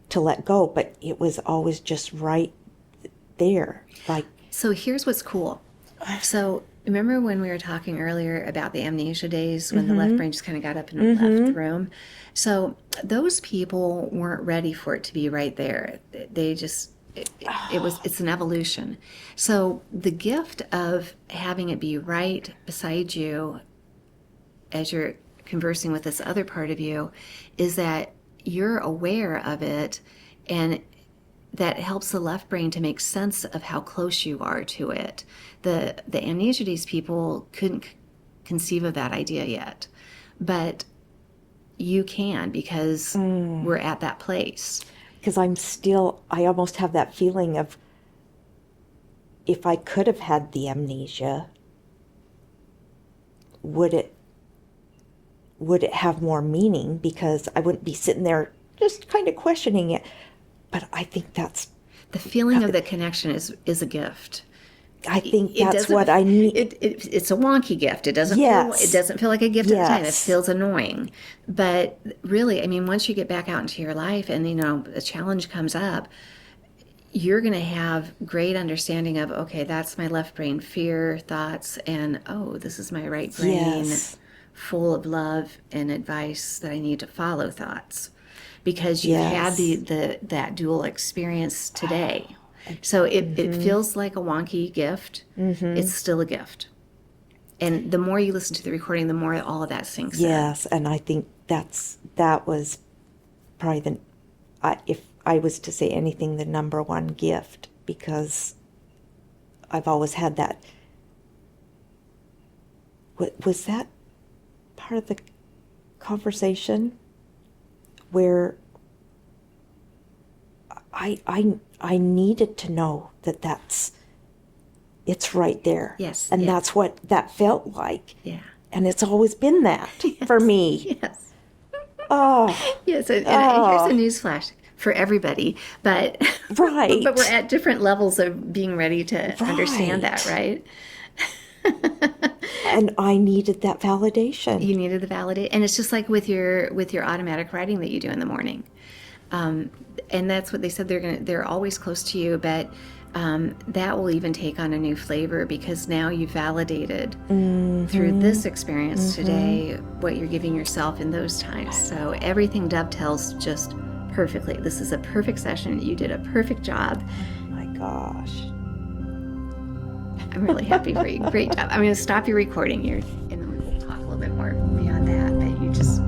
S2: to let go, but it was always just right there, like.
S3: So here's what's cool. So remember when we were talking earlier about the amnesia days when the left brain just kind of got up and left the room? So those people weren't ready for it to be right there. They just, it's an evolution. So the gift of having it be right beside you as you're conversing with this other part of you is that you're aware of it, and that helps the left brain to make sense of how close you are to it. The amnesia days people couldn't conceive of that idea yet, but you can because we're at that place.
S2: Because I almost have that feeling of if I could have had the amnesia, would it have more meaning? Because I wouldn't be sitting there just kind of questioning it. But I think that's.
S3: The feeling of the connection is a gift.
S2: I think
S3: It
S2: that's
S3: doesn't-
S2: what I need.
S3: It's a wonky gift. It doesn't feel like a gift at the time. It
S2: Yes.
S3: feels annoying. But really, I mean, once you get back out into your life and a challenge comes up, you're going to have great understanding of, okay, that's my left brain fear thoughts, and oh, this is my right brain
S2: Yes.
S3: full of love and advice that I need to follow thoughts. Because you've had
S2: Yes.
S3: that dual experience today. So it feels like a wonky gift. It's still a gift. And the more you listen to the recording, the more all of that sinks in.
S2: Yes, and I think that was probably if I was to say anything, the number one gift, because I've always had that Was that part of the conversation where I needed to know that it's right there.
S3: Yes,
S2: And
S3: yes.
S2: that's what that felt like.
S3: Yeah.
S2: And it's always been that for me.
S3: Yes.
S2: Oh,
S3: Yes. And
S2: Oh.
S3: here's a newsflash for everybody, but
S2: Right.
S3: but we're at different levels of being ready to understand that, right?
S2: and I needed that validation.
S3: You needed the validate, and it's just like with your automatic writing that you do in the morning, and that's what they said they're always close to you, but that will even take on a new flavor because now you validated through this experience today what you're giving yourself in those times. So everything dovetails just perfectly. This is a perfect session. You did a perfect job.
S2: Oh my gosh.
S3: I'm really happy for you. Great job. I'm going to stop your recording here, and then we'll talk a little bit more beyond that. But you just